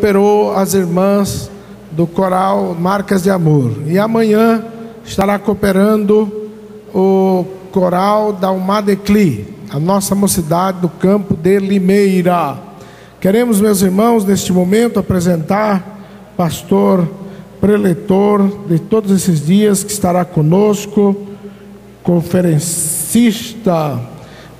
Cooperou as irmãs do coral Marcas de Amor. E amanhã estará cooperando o coral da Umadecli, a nossa mocidade do campo de Limeira. Queremos, meus irmãos, neste momento apresentar pastor preletor de todos esses dias, que estará conosco, conferencista,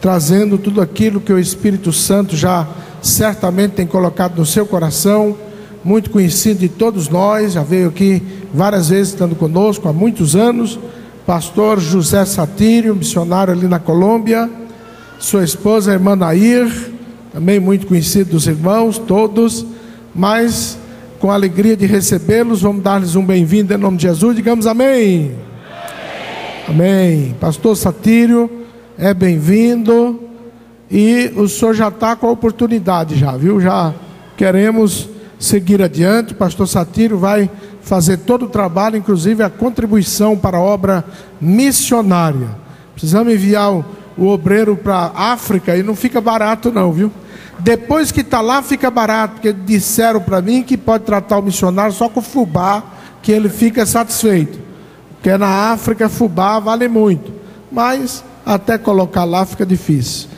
trazendo tudo aquilo que o Espírito Santo já certamente tem colocado no seu coração, muito conhecido de todos nós, já veio aqui várias vezes estando conosco há muitos anos, pastor José Satírio, missionário ali na Colômbia, sua esposa, a irmã Nair, também muito conhecido dos irmãos, todos, mas com a alegria de recebê-los, vamos dar-lhes um bem-vindo em nome de Jesus, digamos amém. Amém. Pastor Satírio é bem-vindo. E o senhor já está com a oportunidade já, viu? Já queremos seguir adiante. O pastor Satírio vai fazer todo o trabalho, inclusive a contribuição para a obra missionária. Precisamos enviar o obreiro para a África e não fica barato não, viu? Depois que está lá fica barato, porque disseram para mim que pode tratar o missionário só com fubá, que ele fica satisfeito. Porque na África fubá vale muito, mas até colocar lá fica difícil.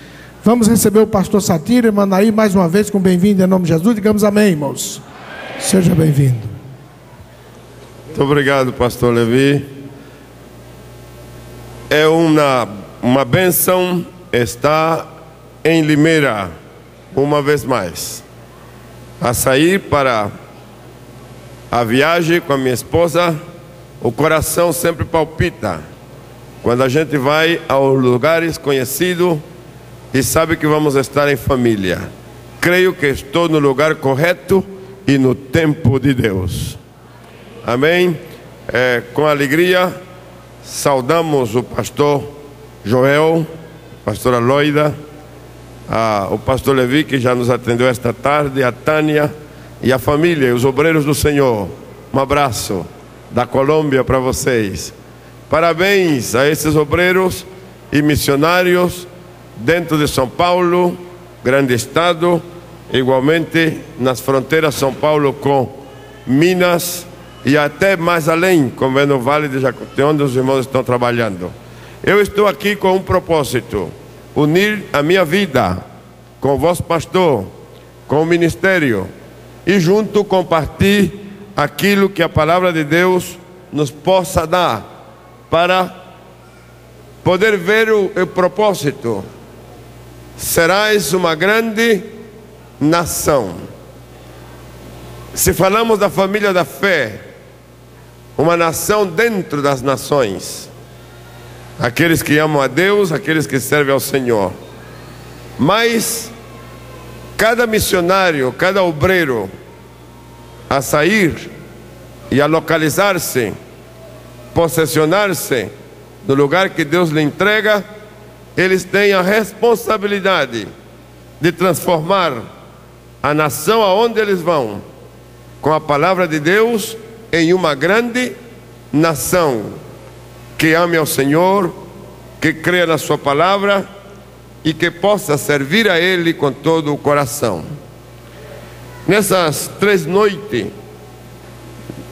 Vamos receber o pastor Satírio, irmã Nair, mais uma vez com bem-vindo em nome de Jesus. Digamos amém, irmãos. Seja bem-vindo. Muito obrigado, pastor Levi. É uma bênção estar em Limeira, uma vez mais. A sair para a viagem com a minha esposa, o coração sempre palpita. Quando a gente vai aos lugares conhecidos, e sabe que vamos estar em família. Creio que estou no lugar correto e no tempo de Deus. Amém? Com alegria, saudamos o pastor Joel, a pastora Loida, o pastor Levi, que já nos atendeu esta tarde, a Tânia e a família e os obreiros do Senhor. Um abraço da Colômbia para vocês. Parabéns a esses obreiros e missionários dentro de São Paulo, grande estado, igualmente nas fronteiras São Paulo com Minas e até mais além, como é no Vale de Jacutinga, onde os irmãos estão trabalhando. Eu estou aqui com um propósito: unir a minha vida com o vosso pastor, com o ministério, e junto compartilhar aquilo que a palavra de Deus nos possa dar, para poder ver o propósito. Serás uma grande nação. Se falamos da família da fé, uma nação dentro das nações, aqueles que amam a Deus, aqueles que servem ao Senhor. Mas cada missionário, cada obreiro a sair e a localizar-se, possessionar-se no lugar que Deus lhe entrega, eles têm a responsabilidade de transformar a nação aonde eles vão, com a palavra de Deus, em uma grande nação que ame ao Senhor, que creia na sua palavra e que possa servir a Ele com todo o coração. Nessas 3 noites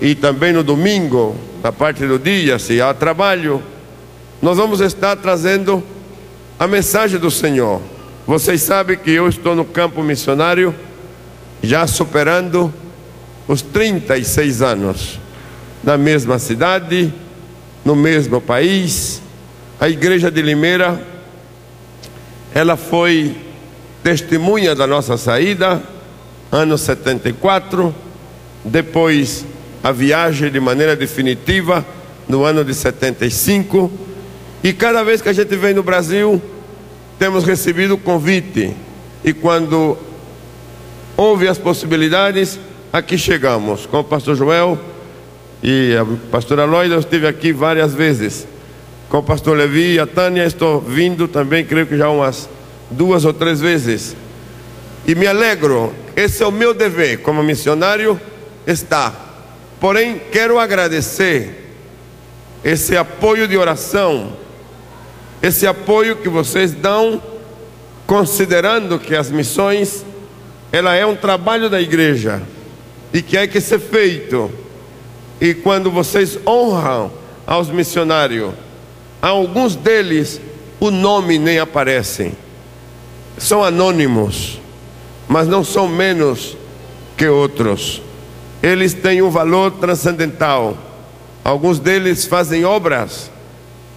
e também no domingo, na parte do dia, se há trabalho, nós vamos estar trazendo a mensagem do Senhor. Vocês sabem que eu estou no campo missionário já superando os 36 anos, na mesma cidade, no mesmo país. A igreja de Limeira, ela foi testemunha da nossa saída, ano 74, depois a viagem de maneira definitiva no ano de 75, e cada vez que a gente vem no Brasil, temos recebido o convite, e quando houve as possibilidades, aqui chegamos. Com o pastor Joel e a pastora Loida, eu estive aqui várias vezes. Com o pastor Levi e a Tânia, estou vindo também, creio que já umas 2 ou 3 vezes. E me alegro, esse é o meu dever como missionário, está. Porém, quero agradecer esse apoio de oração, esse apoio que vocês dão, considerando que as missões, ela é um trabalho da igreja, e que há que ser feito. E quando vocês honram aos missionários, alguns deles o nome nem aparece, são anônimos, mas não são menos que outros. Eles têm um valor transcendental. Alguns deles fazem obras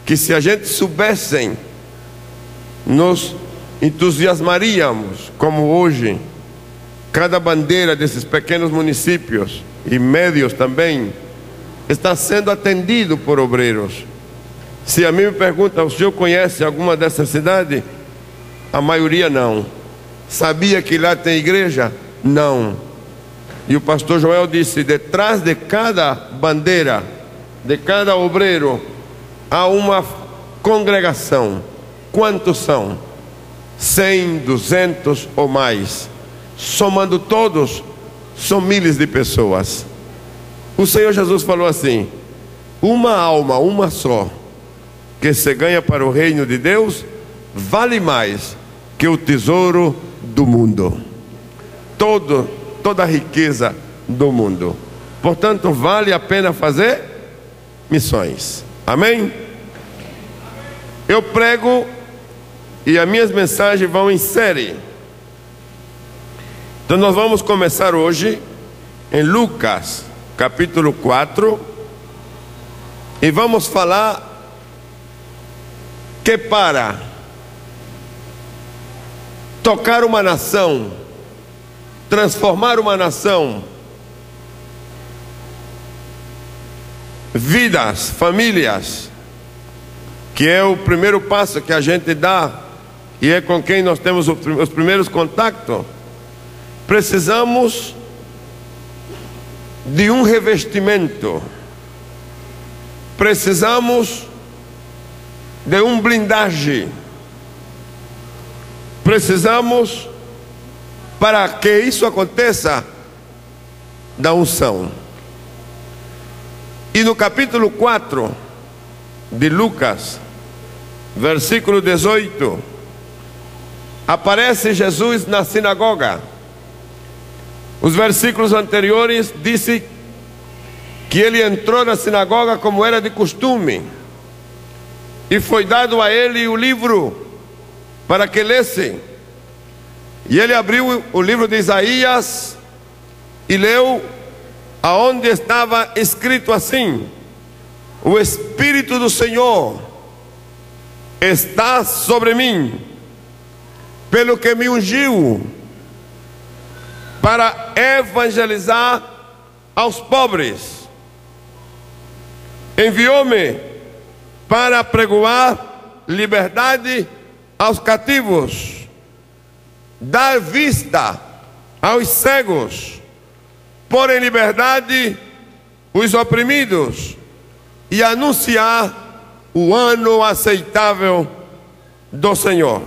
que, se a gente soubessem, nos entusiasmaríamos, como hoje. Cada bandeira desses pequenos municípios e médios também está sendo atendido por obreiros. Se a mim me perguntam, o senhor conhece alguma dessas cidades? A maioria não. Sabia que lá tem igreja? Não. E o pastor Joel disse, detrás de cada bandeira, de cada obreiro, há uma congregação. Quantos são? 100, 200 ou mais. Somando todos, são milhares de pessoas. O Senhor Jesus falou assim: uma alma, uma só, que se ganha para o reino de Deus, vale mais que o tesouro do mundo. Toda a riqueza do mundo. Portanto, vale a pena fazer missões. Amém? Eu prego e as minhas mensagens vão em série. Então nós vamos começar hoje em Lucas, capítulo 4, e vamos falar que para tocar uma nação, transformar uma nação, vidas, famílias, que é o primeiro passo que a gente dá e é com quem nós temos os primeiros contatos, precisamos de um revestimento, precisamos de um blindagem, precisamos, para que isso aconteça, da unção. E no capítulo 4 de Lucas, versículo 18, aparece Jesus na sinagoga. Os versículos anteriores dizem que ele entrou na sinagoga como era de costume, e foi dado a ele o livro para que lesse. E ele abriu o livro de Isaías e leu aonde estava escrito assim: o Espírito do Senhor está sobre mim, pelo que me ungiu para evangelizar aos pobres, enviou-me para pregoar liberdade aos cativos, dar vista aos cegos, pôr em liberdade os oprimidos e anunciar o ano aceitável do Senhor.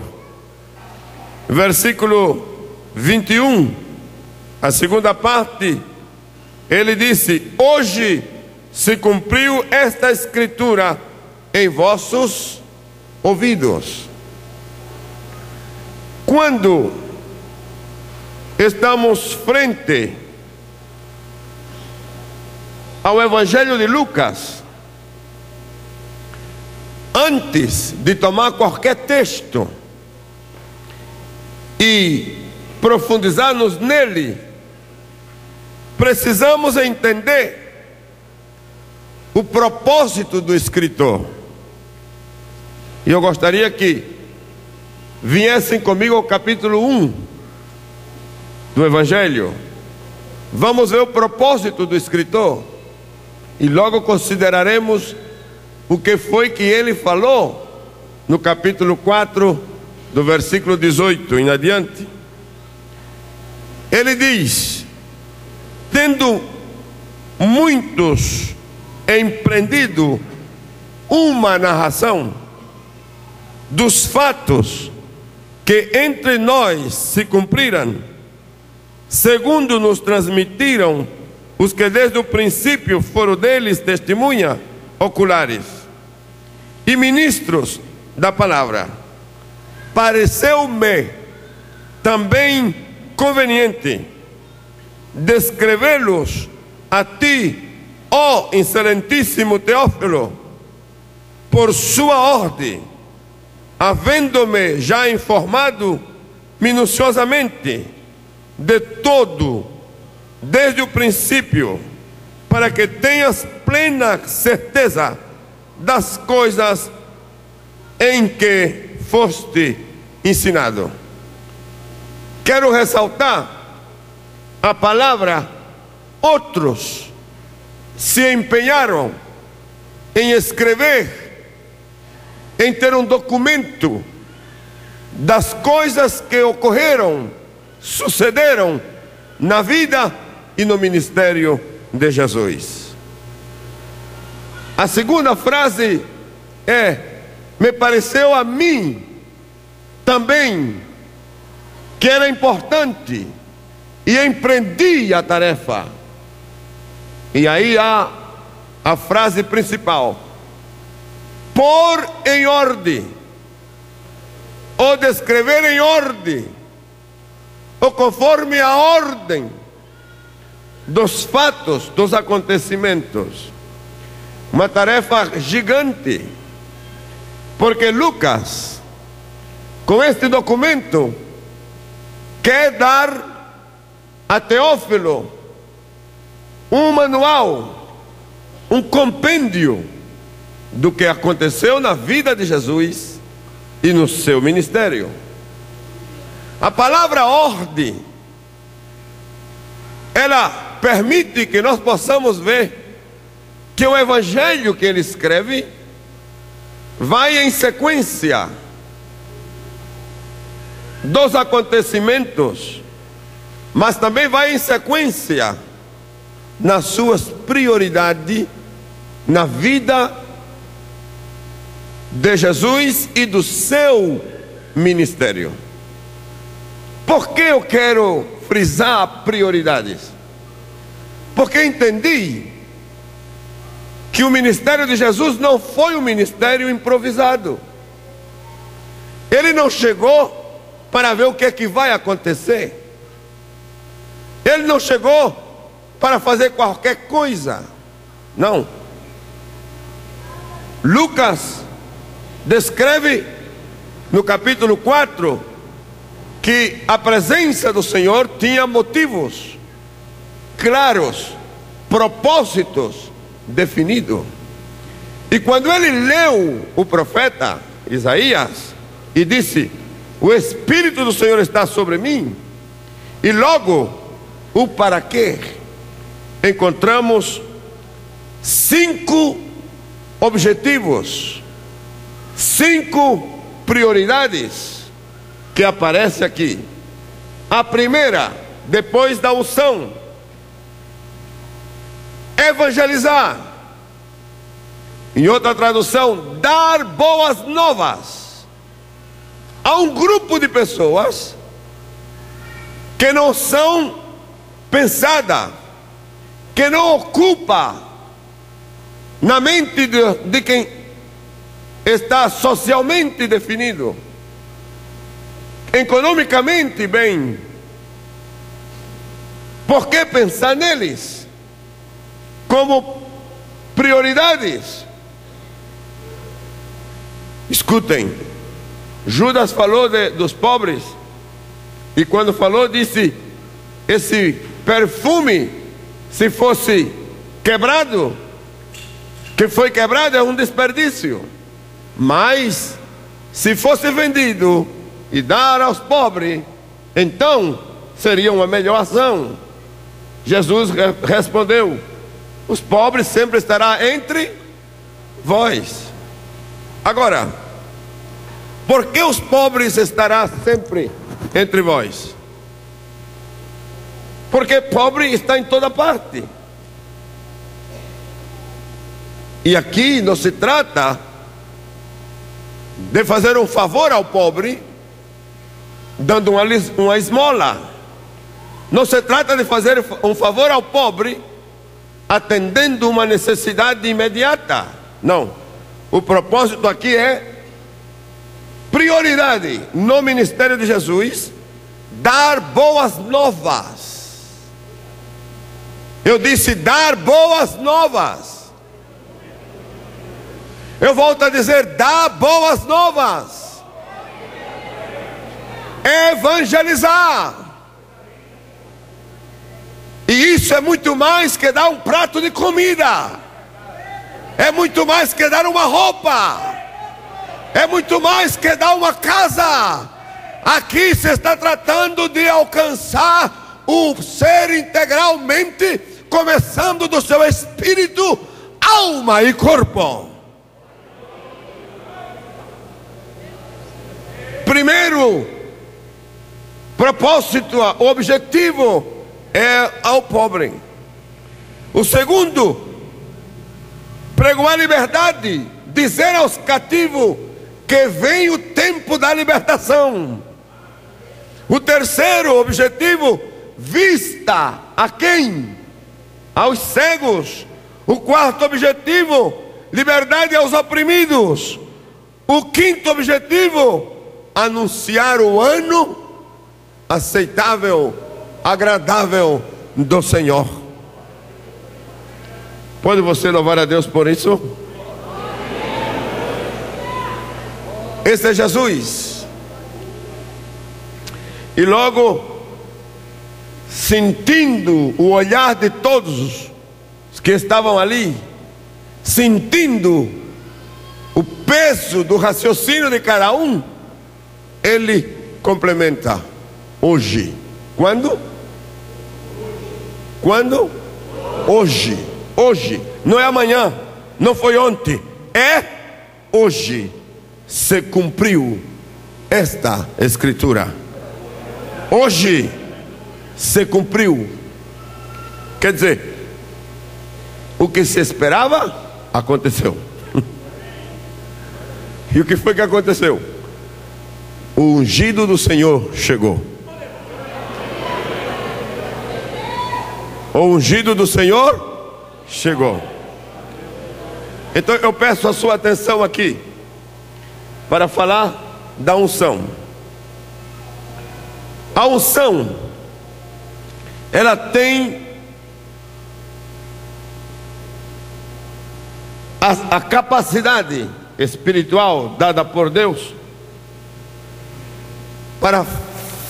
Versículo 21, a segunda parte, ele disse: hoje se cumpriu esta escritura em vossos ouvidos. Quando estamos frente ao Evangelho de Lucas, antes de tomar qualquer texto e profundizar-nos nele, precisamos entender o propósito do escritor. E eu gostaria que viessem comigo ao capítulo 1 do Evangelho. Vamos ver o propósito do escritor e logo consideraremos o que foi que ele falou no capítulo 4, do versículo 18 em adiante. Ele diz: tendo muitos empreendido uma narração dos fatos que entre nós se cumpriram, segundo nos transmitiram os que desde o princípio foram deles testemunha oculares e ministros da palavra, pareceu-me também conveniente, descrevê-los a ti, ó excelentíssimo Teófilo, por sua ordem, havendo-me já informado minuciosamente de todo, desde o princípio, para que tenhas plena certeza das coisas em que foste ensinado. Quero ressaltar a palavra outros se empenharam em escrever, em ter um documento das coisas que ocorreram, sucederam na vida e no ministério de Jesus. A segunda frase é: me pareceu a mim também que era importante e empreendi a tarefa. E aí há a frase principal: pôr em ordem, ou descrever em ordem, ou conforme a ordem dos fatos, dos acontecimentos. Uma tarefa gigante, porque Lucas, com este documento, quer dar a Teófilo um manual, um compêndio do que aconteceu na vida de Jesus e no seu ministério. A palavra ordem, ela permite que nós possamos ver que o evangelho que ele escreve vai em sequência dos acontecimentos, mas também vai em sequência nas suas prioridades na vida de Jesus e do seu ministério. Por que eu quero frisar prioridades? Porque entendi que o ministério de Jesus não foi um ministério improvisado. Ele não chegou para ver o que é que vai acontecer. Ele não chegou para fazer qualquer coisa. Não. Lucas descreve no capítulo 4 que a presença do Senhor tinha motivos claros, propósitos definidos. E quando ele leu o profeta Isaías e disse: o Espírito do Senhor está sobre mim, e logo o para quê, encontramos 5 objetivos, 5 prioridades que aparece aqui. A primeira, depois da unção: evangelizar. Em outra tradução, dar boas novas a um grupo de pessoas que não são pensadas, que não ocupa na mente de quem está socialmente definido, economicamente bem. Por que pensar neles como prioridades? Escutem, Judas falou dos pobres, e quando falou disse: esse perfume, se fosse quebrado, que foi quebrado, é um desperdício, mas se fosse vendido e dar aos pobres, então seria uma melhor ação. Jesus respondeu: os pobres sempre estarão entre vós. Agora, por que os pobres estarão sempre entre vós? Porque pobre está em toda parte. E aqui não se trata de fazer um favor ao pobre dando uma esmola. Não se trata de fazer um favor ao pobre atendendo uma necessidade imediata. Não. O propósito aqui é prioridade no ministério de Jesus: dar boas novas Eu disse dar boas novas. Eu volto a dizer, dar boas novas. Evangelizar. E isso é muito mais que dar um prato de comida. É muito mais que dar uma roupa. É muito mais que dar uma casa. Aqui se está tratando de alcançar o ser integralmente, começando do seu espírito, alma e corpo. Primeiro propósito, o objetivo é ao pobre. O segundo, pregoar a liberdade, dizer aos cativos que vem o tempo da libertação. O terceiro objetivo, vista a quem? Aos cegos. O quarto objetivo, liberdade aos oprimidos. O quinto objetivo, anunciar o ano aceitável, agradável do Senhor. Pode você louvar a Deus por isso? Esse é Jesus. E logo, sentindo o olhar de todos os que estavam ali, sentindo o peso do raciocínio de cada um, ele complementa: hoje. Quando? Quando? Hoje. Hoje. Não é amanhã, não foi ontem, é hoje. Se cumpriu esta escritura. Hoje se cumpriu. Quer dizer, o que se esperava aconteceu. E o que foi que aconteceu? O ungido do Senhor chegou. O ungido do Senhor chegou. Então eu peço a sua atenção aqui para falar da unção. A unção, ela tem a capacidade espiritual dada por Deus para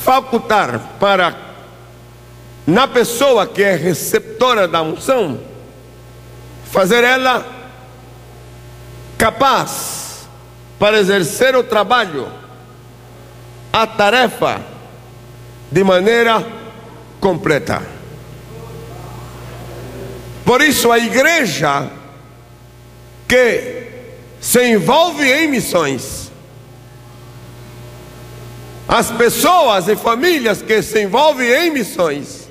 facultar, para, na pessoa que é receptora da unção, fazer ela capaz para exercer o trabalho, a tarefa, de maneira completa. Por isso a igreja que se envolve em missões, as pessoas e famílias que se envolvem em missões,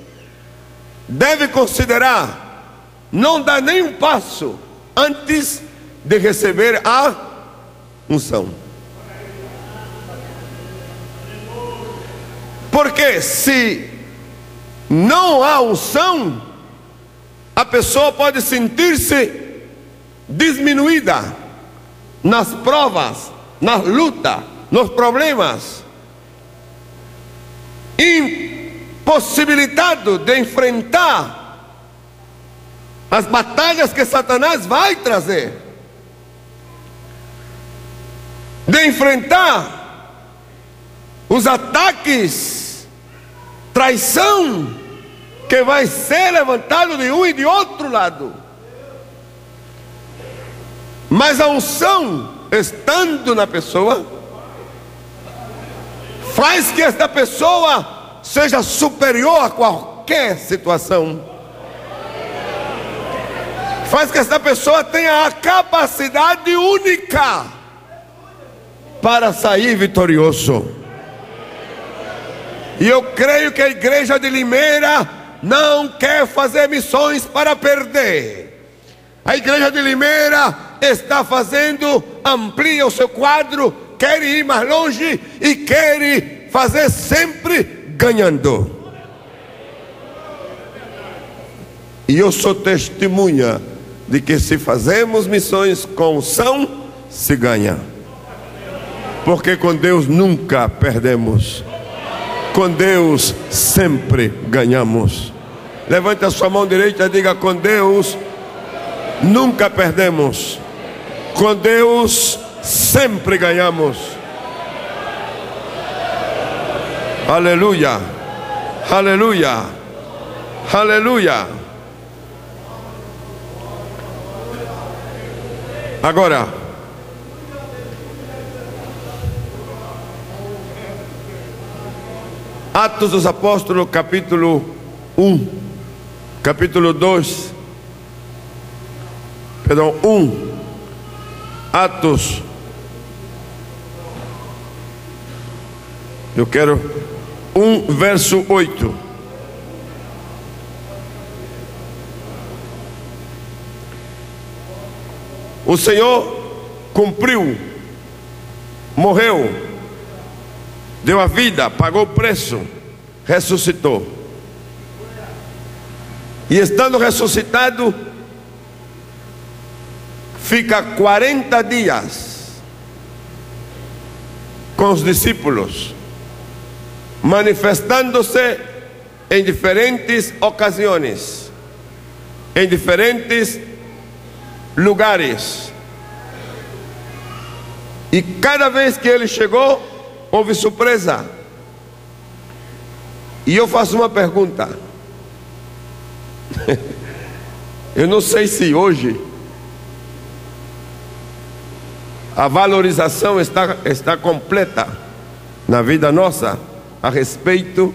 deve considerar, não dar nenhum passo antes de receber a unção. Porque se não há unção, a pessoa pode sentir-se diminuída nas provas, nas lutas, nos problemas, impossibilitado de enfrentar as batalhas que Satanás vai trazer, de enfrentar os ataques, traição que vai ser levantado de um e de outro lado. Mas a unção, estando na pessoa, faz que esta pessoa seja superior a qualquer situação. Faz que esta pessoa tenha a capacidade única para sair vitorioso. E eu creio que a igreja de Limeira não quer fazer missões para perder. A igreja de Limeira está fazendo, amplia o seu quadro, quer ir mais longe e quer fazer sempre ganhando. E eu sou testemunha de que se fazemos missões com unção, se ganha. Porque com Deus nunca perdemos. Com Deus sempre ganhamos. Levante a sua mão direita e diga: com Deus nunca perdemos, com Deus sempre ganhamos. Aleluia, aleluia, aleluia. Agora, Atos dos Apóstolos, capítulo 1, capítulo 2, perdão, 1, Atos, eu quero 1, verso 8. O Senhor cumpriu, morreu, deu a vida, pagou o preço, ressuscitou. E estando ressuscitado, fica 40 dias com os discípulos, manifestando-se em diferentes ocasiões, em diferentes lugares. E cada vez que ele chegou, houve surpresa. E eu faço uma pergunta. Eu não sei se hoje a valorização está completa na vida nossa a respeito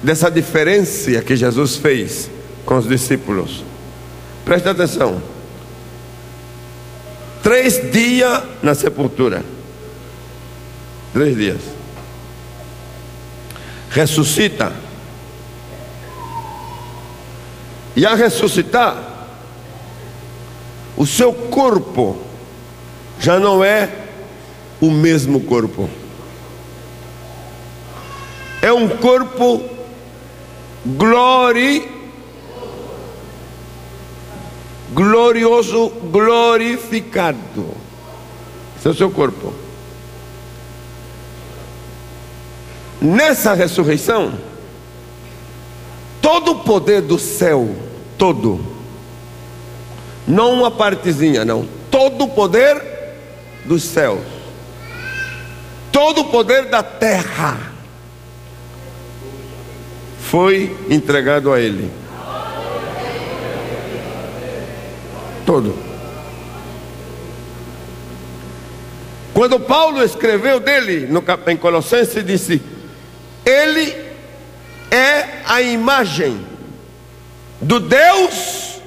dessa diferença que Jesus fez com os discípulos. Presta atenção. 3 dias na sepultura. 3 dias. Ressuscita. E a ressuscitar, o seu corpo já não é o mesmo corpo. É um corpo glorioso, glorificado. Esse é o seu corpo. Nessa ressurreição, todo o poder do céu, todo, não uma partezinha, não, todo o poder dos céus, todo o poder da terra foi entregado a ele. Todo. Quando Paulo escreveu dele em Colossenses, disse: ele é a imagem do Deus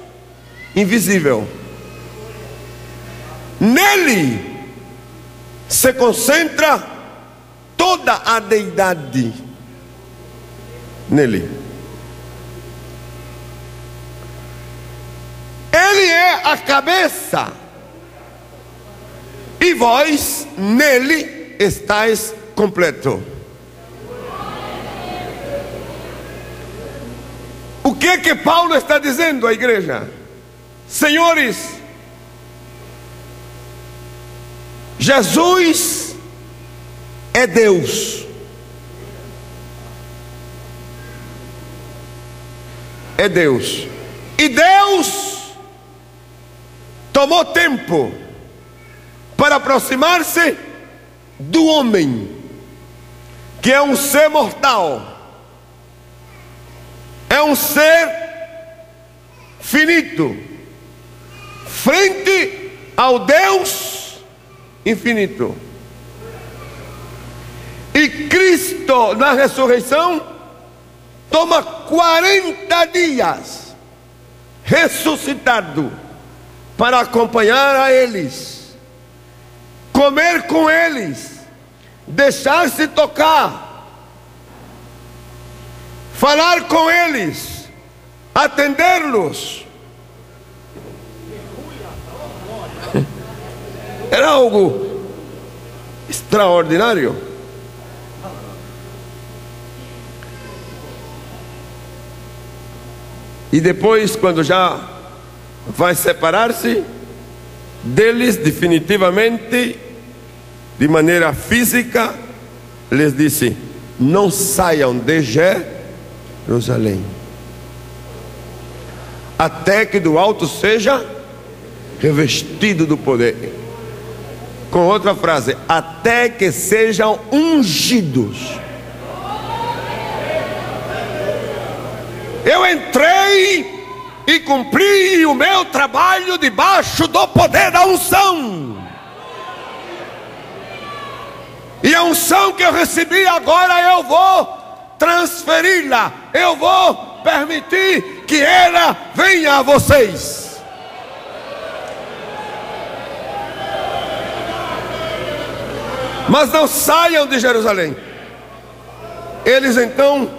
invisível. Nele se concentra toda a deidade. Nele. Ele é a cabeça, e vós nele estáis completo. O que é que Paulo está dizendo à igreja? Senhores, Jesus é Deus. É Deus. E Deus tomou tempo para aproximar-se do homem, que é um ser mortal, é um ser finito, frente ao Deus infinito. E Cristo, na ressurreição, toma 40 dias ressuscitado para acompanhar a eles, comer com eles, deixar-se tocar, falar com eles, atendê-los. Era algo extraordinário. E depois, quando já vai separar-se deles definitivamente, de maneira física, lhes disse: não saiam de Jerusalém, até que do alto seja revestido do poder. Com outra frase, até que sejam ungidos. Eu entrei e cumpri o meu trabalho debaixo do poder da unção. E a unção que eu recebi agora eu vou transferi-la. Eu vou permitir que ela venha a vocês. Mas não saiam de Jerusalém. Eles então,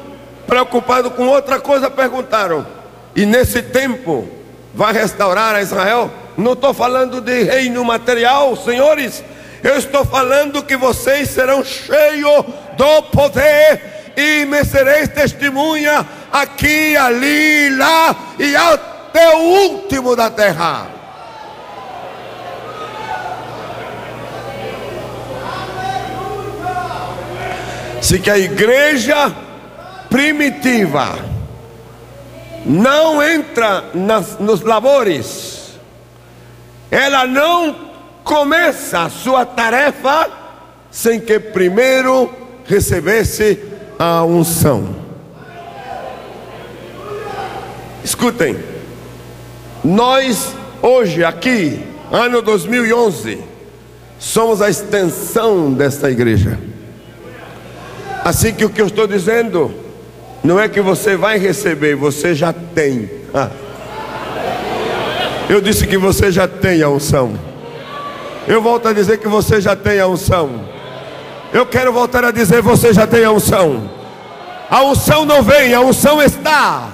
preocupados com outra coisa, perguntaram: e nesse tempo vai restaurar a Israel? Não estou falando de reino material, senhores. Eu estou falando que vocês serão cheios do poder e me sereis testemunha aqui, ali, lá e até o último da terra. Se que a igreja primitiva não entra nos labores, ela não começa a sua tarefa sem que primeiro recebesse a unção. Escutem, nós hoje aqui, ano 2011, somos a extensão desta igreja. Assim que o que eu estou dizendo não é que você vai receber, você já tem. Eu disse que você já tem a unção. Eu volto a dizer que você já tem a unção. Eu quero voltar a dizer: você já tem a unção. A unção não vem, a unção está.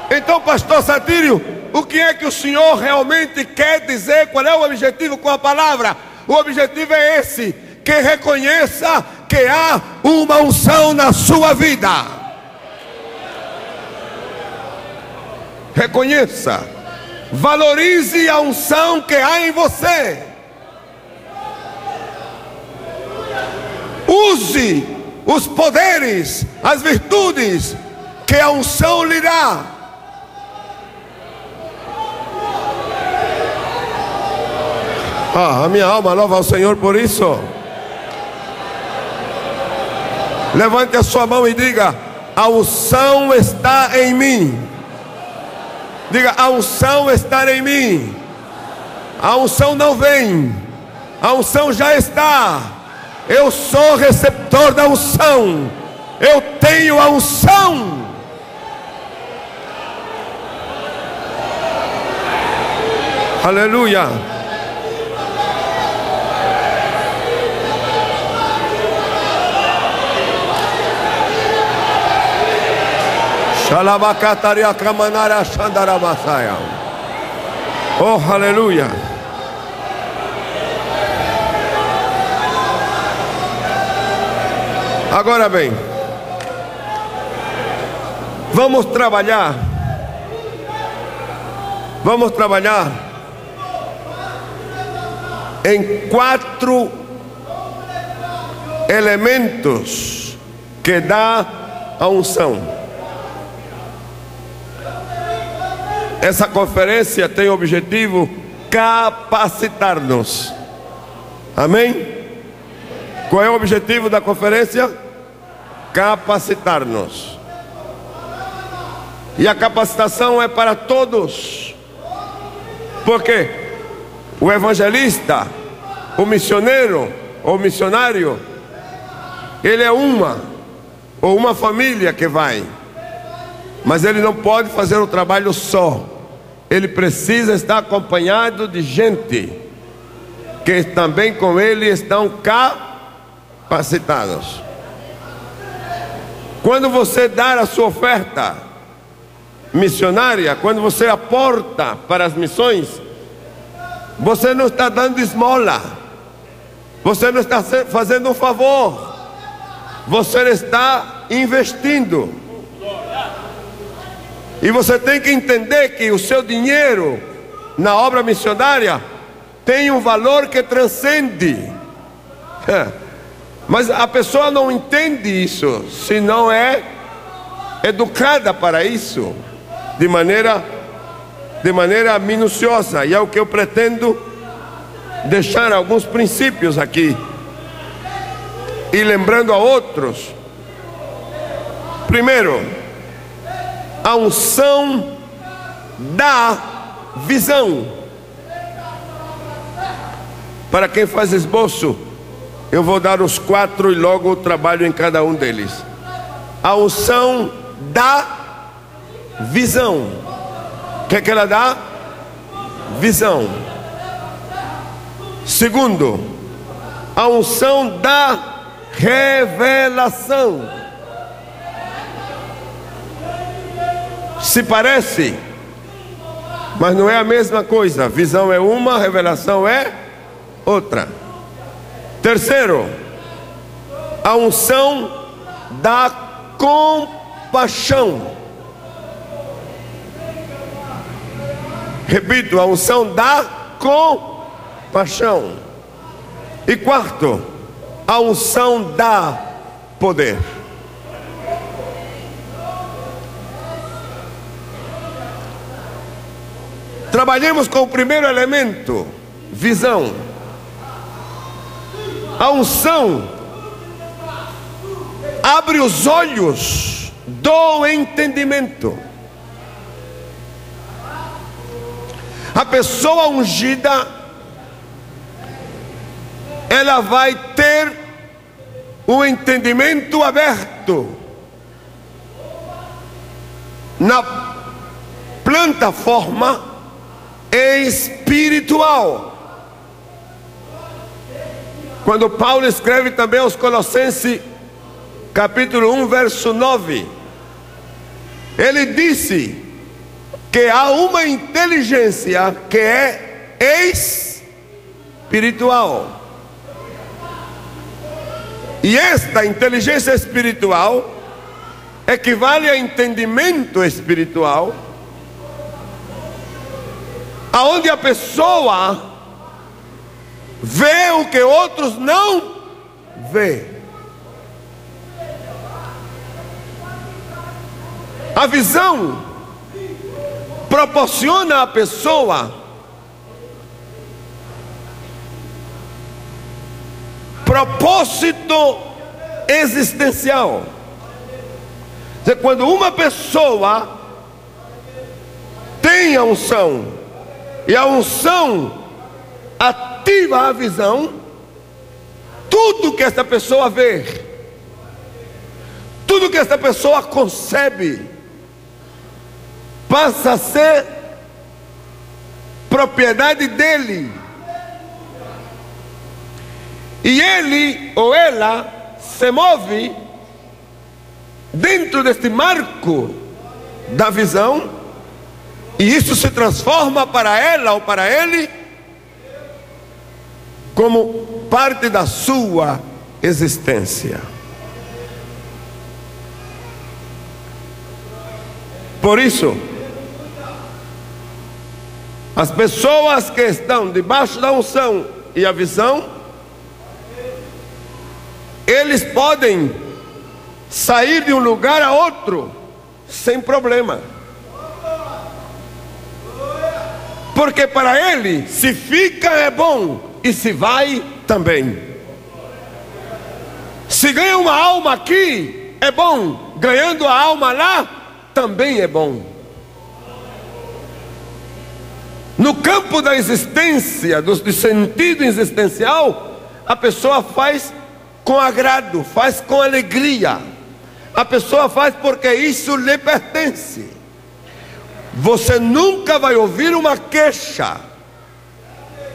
Então, pastor Satírio, o que é que o senhor realmente quer dizer? Qual é o objetivo com a palavra? O objetivo é esse: que reconheça que há uma unção na sua vida. Reconheça, valorize a unção que há em você. Use os poderes, as virtudes que a unção lhe dá. A minha alma louva ao Senhor por isso. Levante a sua mão e diga: a unção está em mim. Diga: a unção está em mim. A unção não vem, a unção já está. Eu sou receptor da unção. Eu tenho a unção. Aleluia. Oh, aleluia. Agora bem, vamos trabalhar em 4 elementos que dá a unção. Essa conferência tem o objetivo capacitar-nos. Amém? Qual é o objetivo da conferência? Capacitar-nos. E a capacitação é para todos. Porque o evangelista, o missioneiro ou missionário, ele é uma família que vai. Mas ele não pode fazer o trabalho só. Ele precisa estar acompanhado de gente que também com ele estão capacitados. Quando você dá a sua oferta missionária, quando você aporta para as missões, você não está dando esmola, você não está fazendo um favor, você está investindo. E você tem que entender que o seu dinheiro na obra missionária tem um valor que transcende. Mas a pessoa não entende isso se não é educada para isso de maneira minuciosa. E é o que eu pretendo deixar alguns princípios aqui e lembrando a outros. Primeiro, a unção da visão. Para quem faz esboço, eu vou dar os 4 e logo trabalho em cada um deles. A unção da visão. O que é que ela dá? Visão. Segundo, a unção da revelação. Se parece, mas não é a mesma coisa. Visão é uma, revelação é outra. Terceiro, a unção da compaixão. Repito, a unção da compaixão. E quarto, a unção da poder. Trabalhemos com o primeiro elemento, visão. A unção abre os olhos do entendimento. A pessoa ungida, ela vai ter o entendimento aberto na plataforma espiritual. Quando Paulo escreve também aos Colossenses, capítulo 1, verso 9, ele disse que há uma inteligência que é espiritual. E esta inteligência espiritual equivale a entendimento espiritual, aonde a pessoa vê o que outros não vê. A visão proporciona à pessoa propósito existencial. Quando uma pessoa tem a unção, e a unção ativa a visão, tudo que essa pessoa vê, tudo que essa pessoa concebe, passa a ser propriedade dele. E ele ou ela se move dentro deste marco da visão, e isso se transforma para ela ou para ele como parte da sua existência. Por isso, as pessoas que estão debaixo da unção e a visão, eles podem sair de um lugar a outro sem problema. Porque para ele, se fica é bom, e se vai também. Se ganha uma alma aqui, é bom. Ganhando a alma lá, também é bom. No campo da existência, do sentido existencial, a pessoa faz com agrado, faz com alegria. A pessoa faz porque isso lhe pertence. Você nunca vai ouvir uma queixa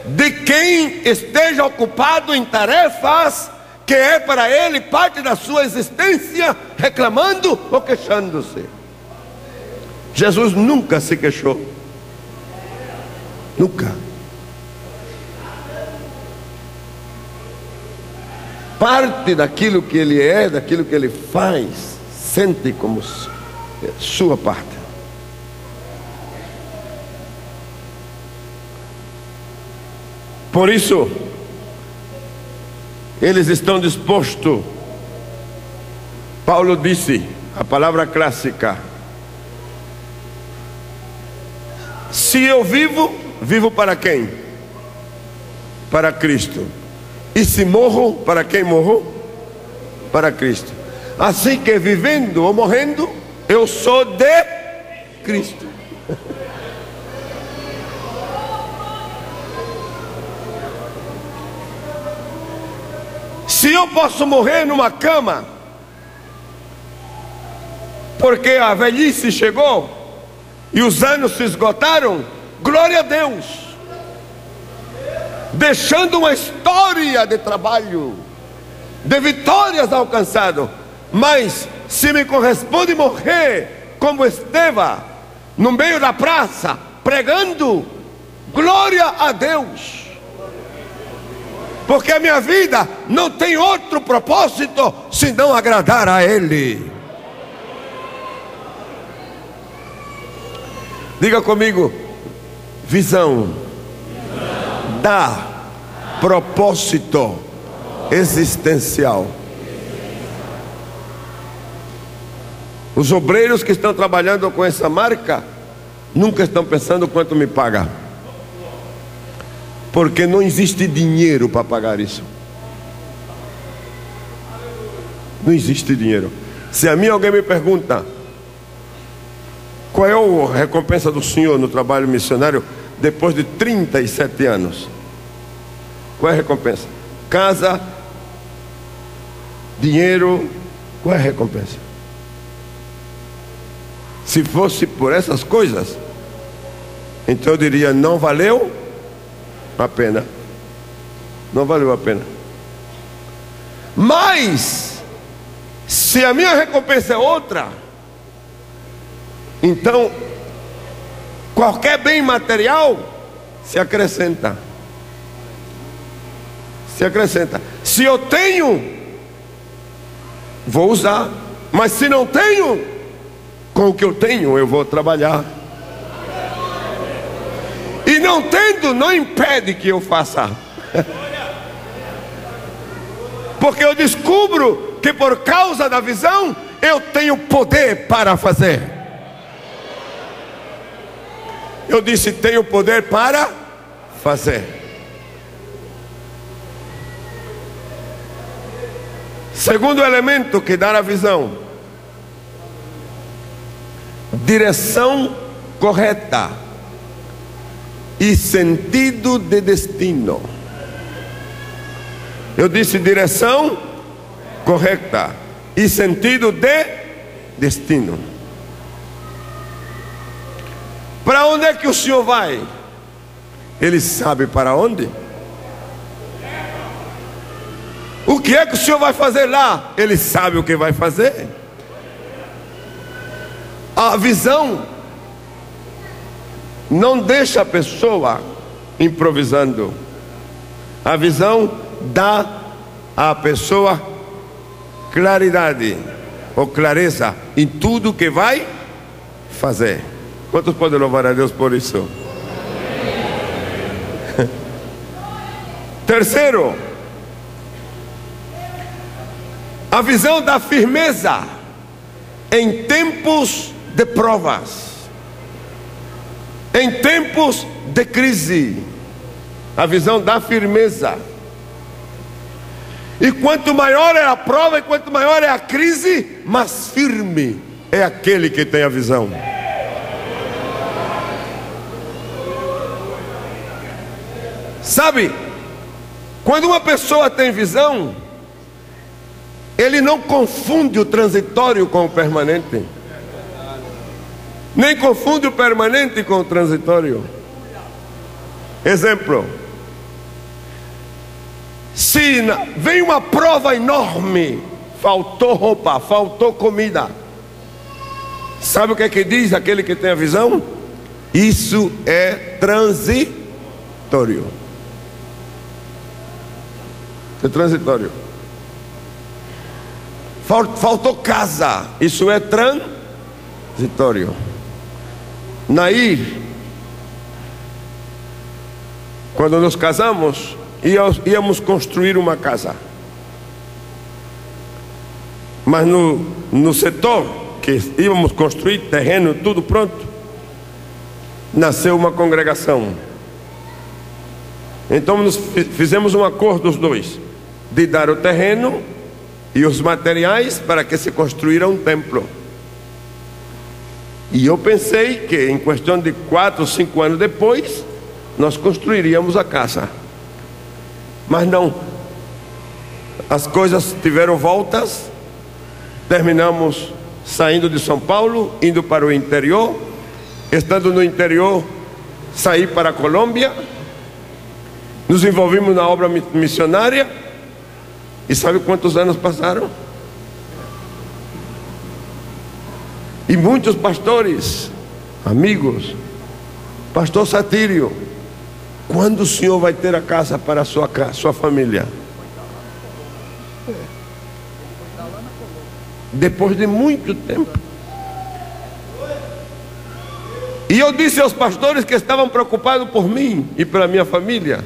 de quem esteja ocupado em tarefas que é para ele parte da sua existência, reclamando ou queixando-se. Jesus nunca se queixou. Nunca. Parte daquilo que ele é, daquilo que ele faz, sente como sua parte. Por isso, eles estão dispostos. Paulo disse, a palavra clássica: se eu vivo, vivo para quem? Para Cristo. E se morro, para quem morro? Para Cristo. Assim que vivendo ou morrendo, eu sou de Cristo. Se eu posso morrer numa cama, porque a velhice chegou e os anos se esgotaram, glória a Deus, deixando uma história de trabalho, de vitórias alcançadas. Mas se me corresponde morrer como Estevão, no meio da praça, pregando, glória a Deus, porque a minha vida não tem outro propósito senão agradar a Ele. Diga comigo: visão dá propósito existencial. Os obreiros que estão trabalhando com essa marca nunca estão pensando quanto me paga, porque não existe dinheiro para pagar isso. Não existe dinheiro. Se a mim alguém me pergunta qual é a recompensa do senhor no trabalho missionário depois de 37 anos, qual é a recompensa? Casa, dinheiro, qual é a recompensa? Se fosse por essas coisas, então eu diria: não valeu a pena. Não valeu a pena. Mas se a minha recompensa é outra, então qualquer bem material se acrescenta. Se acrescenta. Se eu tenho, vou usar. Mas se não tenho, com o que eu tenho eu vou trabalhar. E não tendo, não impede que eu faça. Porque eu descubro que por causa da visão eu tenho poder para fazer. Eu disse: tenho poder para fazer. Segundo elemento que dá a visão: direção correta e sentido de destino. Eu disse direção correta e sentido de destino. Para onde é que o senhor vai? Ele sabe para onde. O que é que o senhor vai fazer lá? Ele sabe o que vai fazer. A visão não deixa a pessoa improvisando. A visão dá à pessoa claridade ou clareza em tudo que vai fazer. Quantos podem louvar a Deus por isso? Terceiro, a visão dá firmeza em tempos de provas, em tempos de crise. A visão dá firmeza. E quanto maior é a prova e quanto maior é a crise, mais firme é aquele que tem a visão. Sabe, quando uma pessoa tem visão, ele não confunde o transitório com o permanente, nem confunde o permanente com o transitório. Exemplo: se vem uma prova enorme, faltou roupa, faltou comida, sabe o que é que diz aquele que tem a visão? Isso é transitório. É transitório. Faltou casa, isso é transitório. Nair, quando nos casamos, íamos construir uma casa. Mas no setor que íamos construir, terreno, tudo pronto, nasceu uma congregação. Então nós fizemos um acordo os dois, de dar o terreno e os materiais para que se construíra um templo. E eu pensei que em questão de 4 ou 5 anos depois, nós construiríamos a casa. Mas não. As coisas tiveram voltas. Terminamos saindo de São Paulo, indo para o interior. Estando no interior, saí para a Colômbia. Nos envolvimos na obra missionária. E sabe quantos anos passaram? E muitos pastores, amigos, pastor Satírio, quando o senhor vai ter a casa para a sua família? Depois de muito tempo. E eu disse aos pastores que estavam preocupados por mim e pela minha família: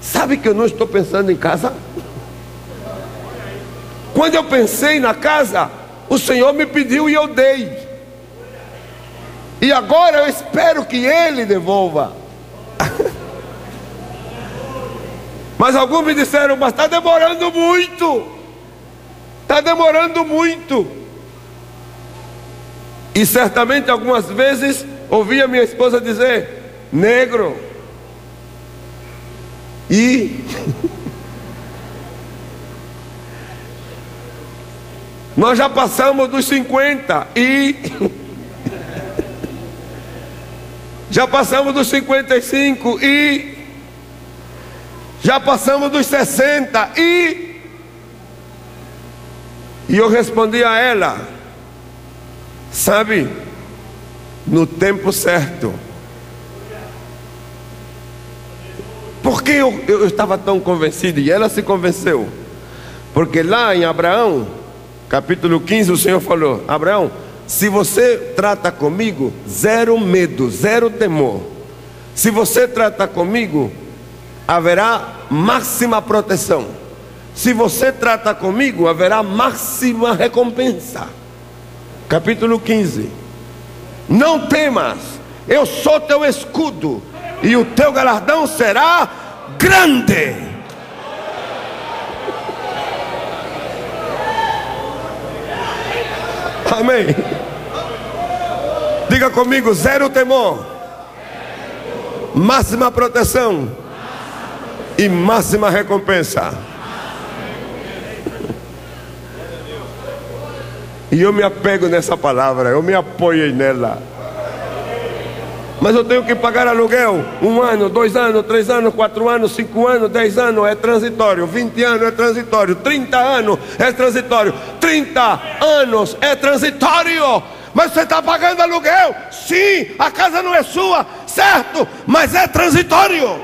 sabe que eu não estou pensando em casa? Quando eu pensei na casa, o Senhor me pediu e eu dei. E agora eu espero que Ele devolva. Mas alguns me disseram: mas está demorando muito. Está demorando muito. E certamente algumas vezes ouvi a minha esposa dizer: negro. E nós já passamos dos 50 e já passamos dos 55 e já passamos dos 60 e eu respondi a ela: sabe, no tempo certo. Por que eu estava tão convencido? E ela se convenceu. Porque lá em Abraão, capítulo 15, o Senhor falou: Abraão, se você trata comigo, zero medo, zero temor. Se você trata comigo, haverá máxima proteção. Se você trata comigo, haverá máxima recompensa. Capítulo 15. Não temas, eu sou teu escudo, e o teu galardão será grande. Amém. Diga comigo: zero temor, máxima proteção e máxima recompensa. E eu me apego nessa palavra, eu me apoio nela. Mas eu tenho que pagar aluguel 1 ano, 2 anos, 3 anos, 4 anos, 5 anos, 10 anos, é transitório. 20 anos é transitório. 30 anos é transitório. 30 anos é transitório. Mas você está pagando aluguel? Sim, a casa não é sua, certo, mas é transitório.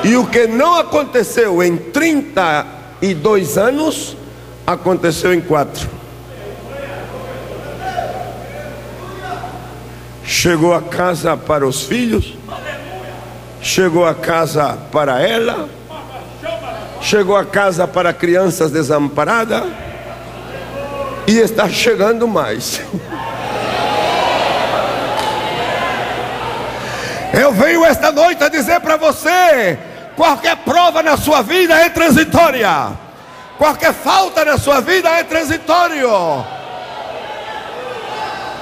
E o que não aconteceu em 32 anos, aconteceu em 4. Chegou a casa para os filhos, chegou a casa para ela, chegou a casa para crianças desamparadas, e está chegando mais. Eu venho esta noite a dizer para você: qualquer prova na sua vida é transitória, qualquer falta na sua vida é transitório.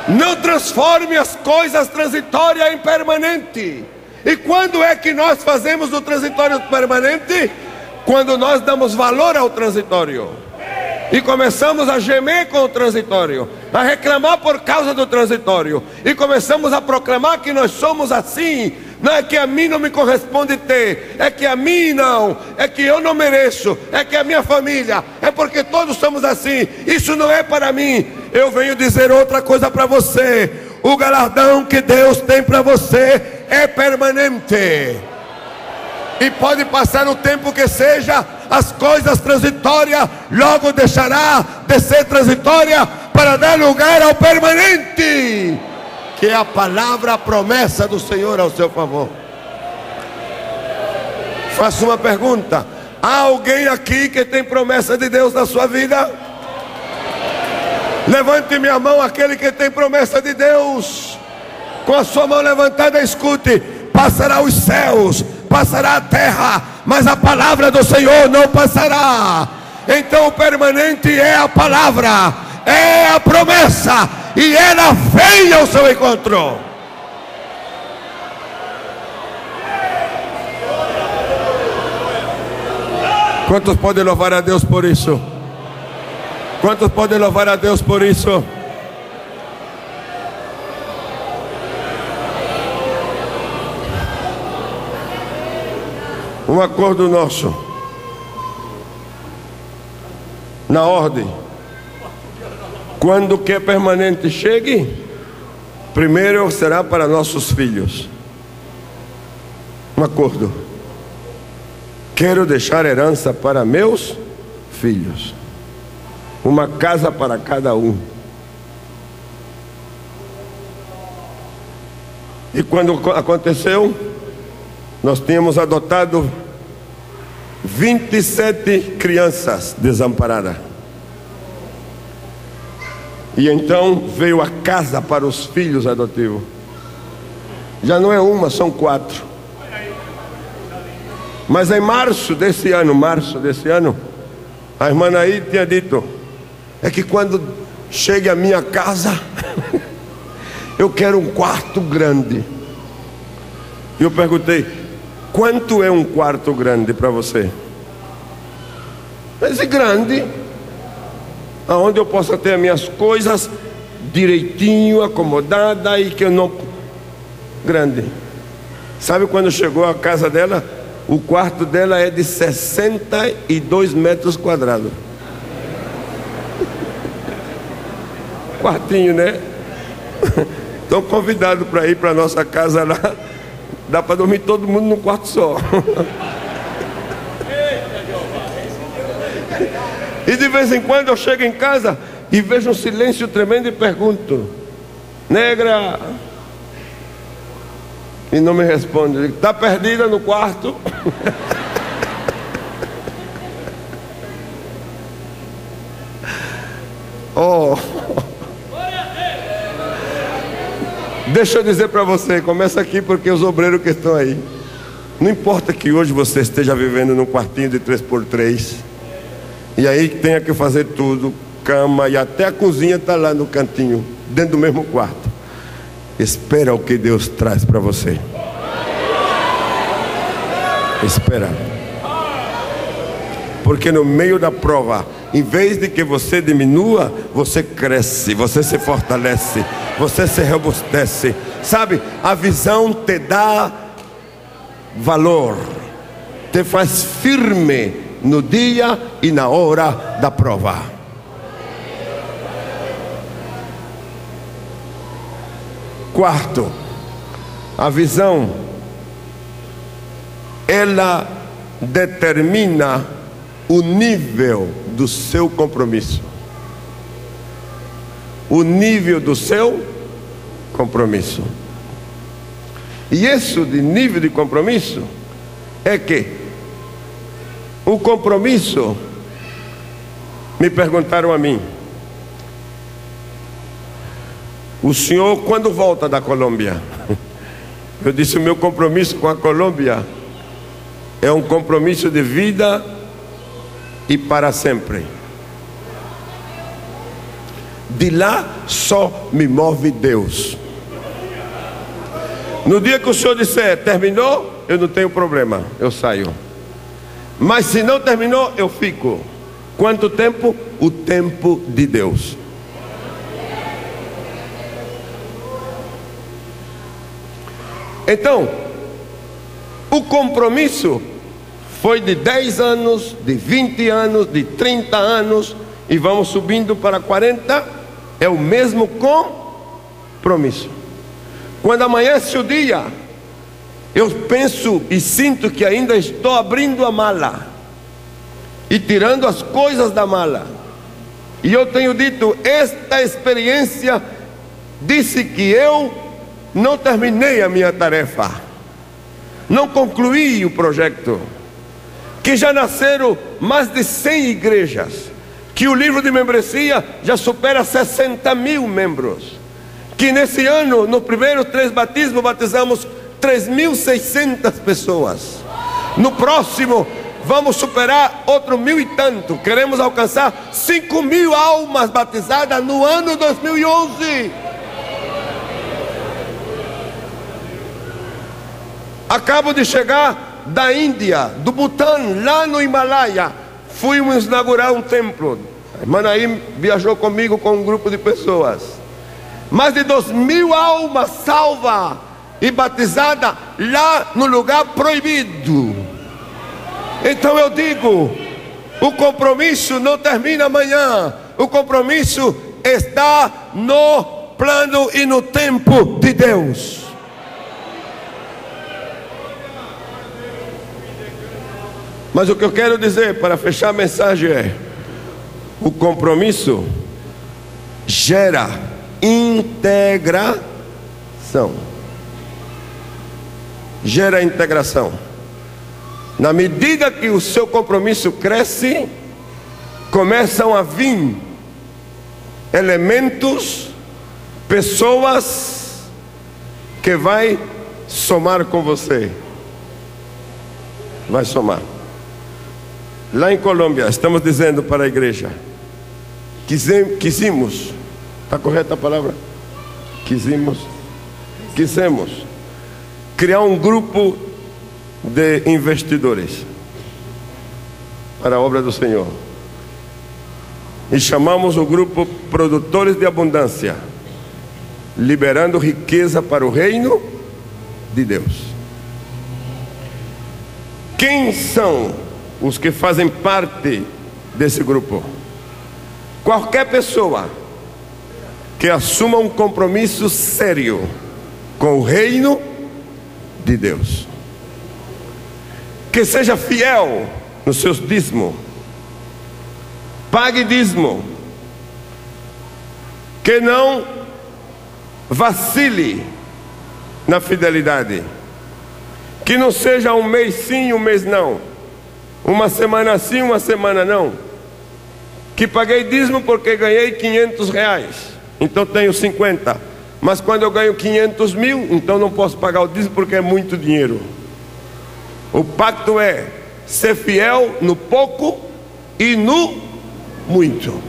Não transforme as coisas transitórias em permanente. E quando é que nós fazemos o transitório permanente? Quando nós damos valor ao transitório e começamos a gemer com o transitório, a reclamar por causa do transitório, e começamos a proclamar que nós somos assim. Não é que a mim não me corresponde ter, é que a mim não, é que eu não mereço, é que a minha família, é porque todos somos assim. Isso não é para mim. Eu venho dizer outra coisa para você: o galardão que Deus tem para você é permanente. E pode passar o tempo que seja, as coisas transitórias logo deixará de ser transitória para dar lugar ao permanente, que é a palavra, a promessa do Senhor ao seu favor. Faço uma pergunta: Há alguém aqui que tem promessa de Deus na sua vida? Levante minha mão aquele que tem promessa de Deus. Com a sua mão levantada, escute: passará os céus, passará a terra, mas a palavra do Senhor não passará. Então o permanente é a palavra, é a promessa, e ela vem ao seu encontro. Quantos podem louvar a Deus por isso? Quantos podem louvar a Deus por isso? Um acordo nosso, na ordem: quando o que é permanente chegue, primeiro será para nossos filhos. Um acordo: quero deixar herança para meus filhos, uma casa para cada um. E quando aconteceu, nós tínhamos adotado 27 crianças desamparadas. E então veio a casa para os filhos adotivos. Já não é uma, são 4. Mas em março desse ano, a irmã Naí tinha dito: é que quando chegue a minha casa, eu quero um quarto grande. E eu perguntei: quanto é um quarto grande para você? Esse grande, aonde eu possa ter as minhas coisas direitinho, acomodada, e que eu não... Grande. Sabe quando chegou a casa dela? O quarto dela é de 62 metros quadrados. Quartinho, né? Estão convidados para ir para a nossa casa lá. Dá para dormir todo mundo num quarto só. E de vez em quando eu chego em casa e vejo um silêncio tremendo e pergunto: negra? E não me responde. Está perdida no quarto? Oh. Deixa eu dizer para você, começa aqui, porque os obreiros que estão aí, não importa que hoje você esteja vivendo num quartinho de 3x3, e aí tenha que fazer tudo, cama, e até a cozinha está lá no cantinho, dentro do mesmo quarto. Espera o que Deus traz para você. Espera. Porque no meio da prova, em vez de que você diminua, você cresce, você se fortalece, você se robustece. Sabe, a visão te dá valor, te faz firme no dia e na hora da prova. Quarto, a visão, ela determina o nível do seu compromisso. O nível do seu compromisso. E isso de nível de compromisso é que o compromisso, me perguntaram a mim: o senhor quando volta da Colômbia? Eu disse: o meu compromisso com a Colômbia é um compromisso de vida e para sempre. De lá só me move Deus. No dia que o senhor disser terminou, eu não tenho problema, eu saio. Mas se não terminou, eu fico. Quanto tempo? O tempo de Deus. Então, o compromisso foi de 10 anos, de 20 anos, de 30 anos, e vamos subindo para 40, é o mesmo compromisso. Quando amanhece o dia, eu penso e sinto que ainda estou abrindo a mala e tirando as coisas da mala. E eu tenho dito, esta experiência disse que eu não terminei a minha tarefa, não concluí o projeto. que já nasceram mais de 100 igrejas, que o livro de membresia já supera 60 mil membros, que nesse ano, no primeiro 3 batismos, batizamos 3.600 pessoas. No próximo vamos superar outro 1.000 e tanto. Queremos alcançar 5.000 almas batizadas no ano 2011. Acabo de chegar da Índia, do Butão, lá no Himalaia. Fomos inaugurar um templo. A irmã Naim viajou comigo com um grupo de pessoas. Mais de 2.000 almas salvas e batizadas lá no lugar proibido. Então eu digo, o compromisso não termina amanhã. O compromisso está no plano e no tempo de Deus. Mas o que eu quero dizer para fechar a mensagem é: o compromisso gera integração. Gera integração. Na medida que o seu compromisso cresce, começam a vir elementos, pessoas que vai somar com você. Vai somar. Lá em Colômbia, estamos dizendo para a igreja, quisimos, está correta a palavra? Quisemos criar um grupo de investidores para a obra do Senhor. E chamamos o grupo Produtores de Abundância, liberando riqueza para o reino de Deus. Quem são os que fazem parte desse grupo? Qualquer pessoa que assuma um compromisso sério com o reino de Deus, que seja fiel nos seus dízimos, pague dízimo, que não vacile na fidelidade, que não seja um mês sim, um mês não, uma semana sim, uma semana não, que paguei dízimo porque ganhei 500 reais, então tenho 50, mas quando eu ganho 500 mil, então não posso pagar o dízimo porque é muito dinheiro. O pacto é ser fiel no pouco e no muito.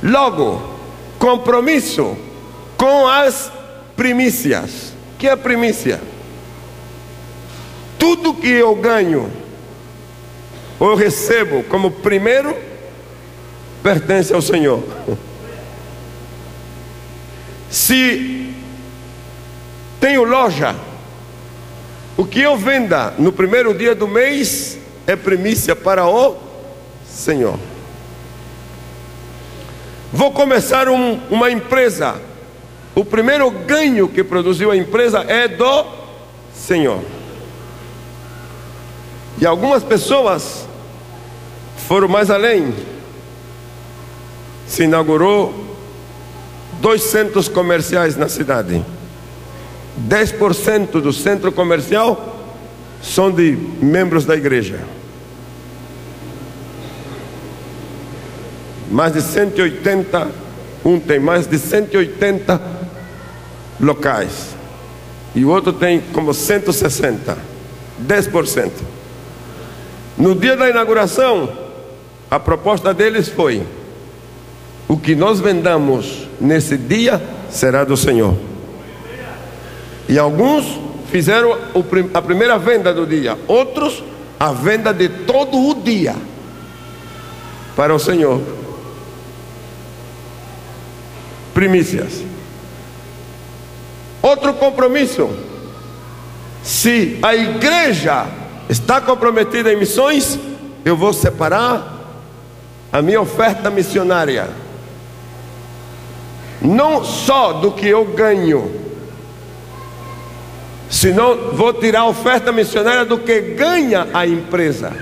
Logo, compromisso com as primícias. O que é primícia? Tudo que eu ganho ou eu recebo como primeiro pertence ao Senhor. Se tenho loja, o que eu venda no primeiro dia do mês é primícia para o Senhor. Vou começar uma empresa, o primeiro ganho que produziu a empresa é do Senhor. E algumas pessoas foram mais além. Se inaugurou 2 centros comerciais na cidade. 10% do centro comercial são de membros da igreja. Mais de 180, um tem mais de 180 locais e o outro tem como 160, 10%. No dia da inauguração, a proposta deles foi: o que nós vendamos nesse dia será do Senhor. E alguns fizeram a primeira venda do dia, outros a venda de todo o dia para o Senhor. Primícias. Outro compromisso: se a igreja está comprometida em missões, eu vou separar a minha oferta missionária, não só do que eu ganho, senão vou tirar a oferta missionária do que ganha a empresa.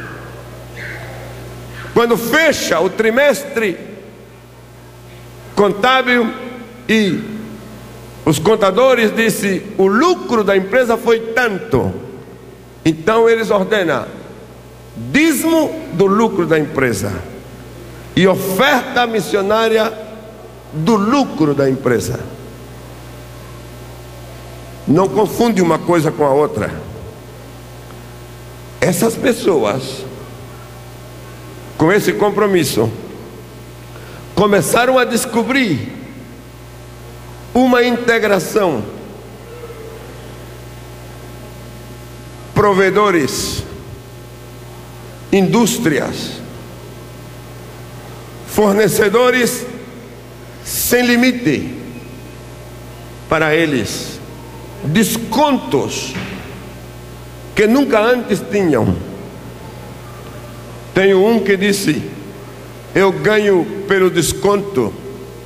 Quando fecha o trimestre contábil e os contadores dizem o lucro da empresa foi tanto, então eles ordenam dízimo do lucro da empresa e oferta missionária do lucro da empresa. Não confunde uma coisa com a outra. Essas pessoas, com esse compromisso, começaram a descobrir uma integração. Provedores, indústrias, fornecedores sem limite para eles, descontos que nunca antes tinham. Tenho um que disse: eu ganho pelo desconto,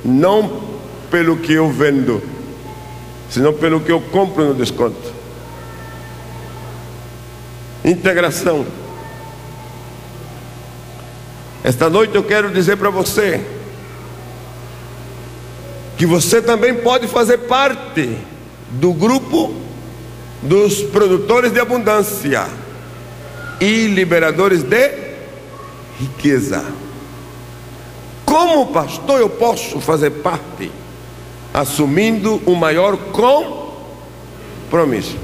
não pelo que eu vendo, senão pelo que eu compro no desconto. Integração. Esta noite eu quero dizer para você que você também pode fazer parte do grupo dos produtores de abundância e liberadores de riqueza. Como pastor eu posso fazer parte? Assumindo o maior compromisso.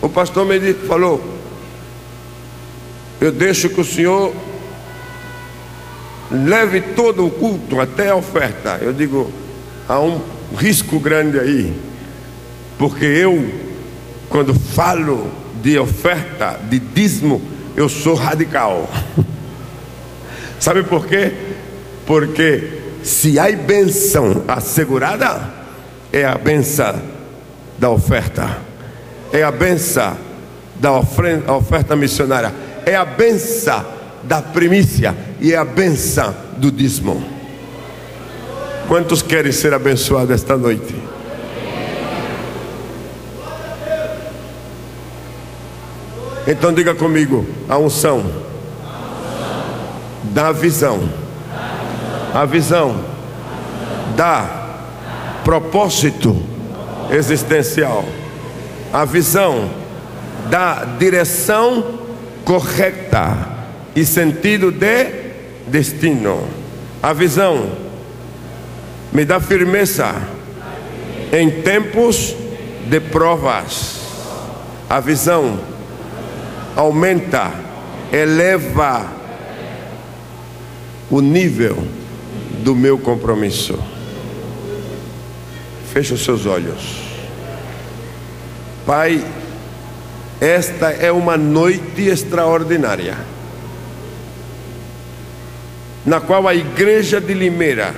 O pastor me falou: eu deixo que o senhor leve todo o culto até a oferta. Eu digo: há um risco grande aí, porque eu, quando falo de oferta, de dízimo, eu sou radical. Sabe por quê? Porque se há bênção assegurada, é a bênção da oferta, é a bênção da oferta missionária, é a bênção da primícia e é a bênção do dízimo. Quantos querem ser abençoados esta noite? Então diga comigo: a unção da visão, a visão dá propósito existencial, a visão dá direção correta e sentido de destino. A visão me dá firmeza em tempos de provas. A visão aumenta, eleva o nível do meu compromisso. Feche os seus olhos. Pai, esta é uma noite extraordinária, na qual a igreja de Limeira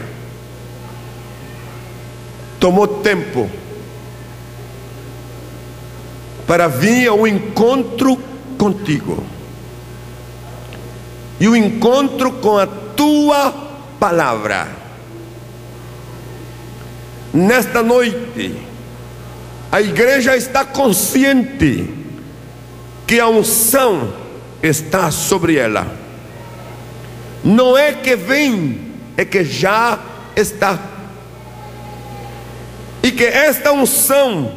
tomou tempo para vir ao encontro contigo e o encontro com a tua palavra. Nesta noite, a igreja está consciente que a unção está sobre ela. Não é que vem, é que já está. E que esta unção,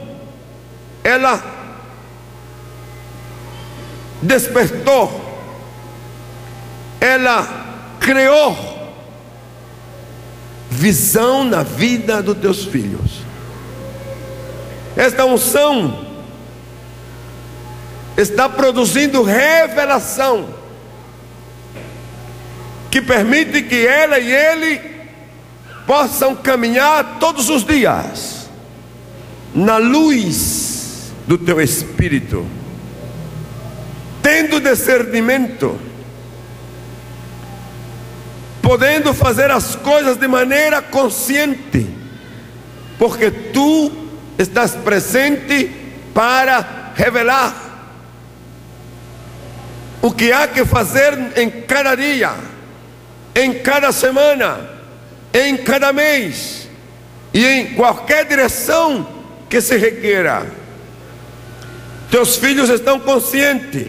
ela despertou, ela criou visão na vida dos teus filhos. Esta unção está produzindo revelação que permite que ela e ele possam caminhar todos os dias na luz do teu Espírito, tendo discernimento, podendo fazer as coisas de maneira consciente, porque tu estás presente para revelar o que há que fazer em cada dia, em cada semana, em cada mês e em qualquer direção que se requeira. Teus filhos estão conscientes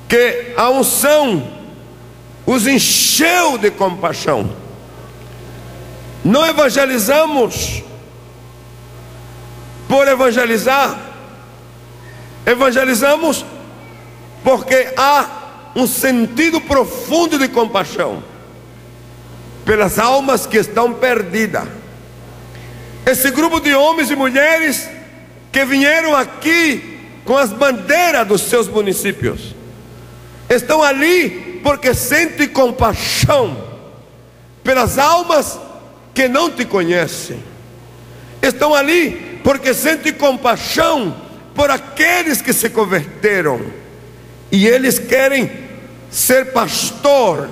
que a unção os encheu de compaixão. Não evangelizamos por evangelizar, evangelizamos porque há um sentido profundo de compaixão pelas almas que estão perdidas. Esse grupo de homens e mulheres que vieram aqui com as bandeiras dos seus municípios estão ali porque sentem compaixão pelas almas que não te conhecem. Estão ali porque sentem compaixão por aqueles que se converteram, e eles querem ser pastor,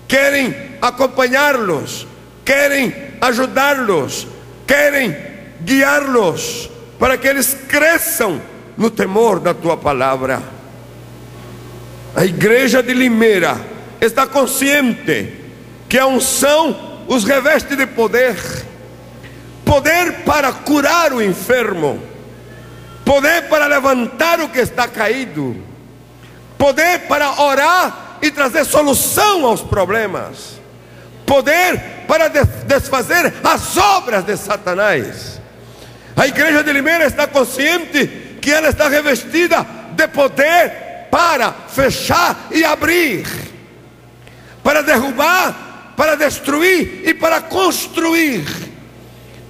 querem acompanhá-los, querem ajudá-los, querem guiá-los para que eles cresçam no temor da tua palavra. A igreja de Limeira está consciente que a unção os reveste de poder, poder para curar o enfermo, poder para levantar o que está caído, poder para orar e trazer solução aos problemas, poder para desfazer as obras de Satanás. A igreja de Limeira está consciente que ela está revestida de poder para fechar e abrir, para derrubar, para destruir e para construir.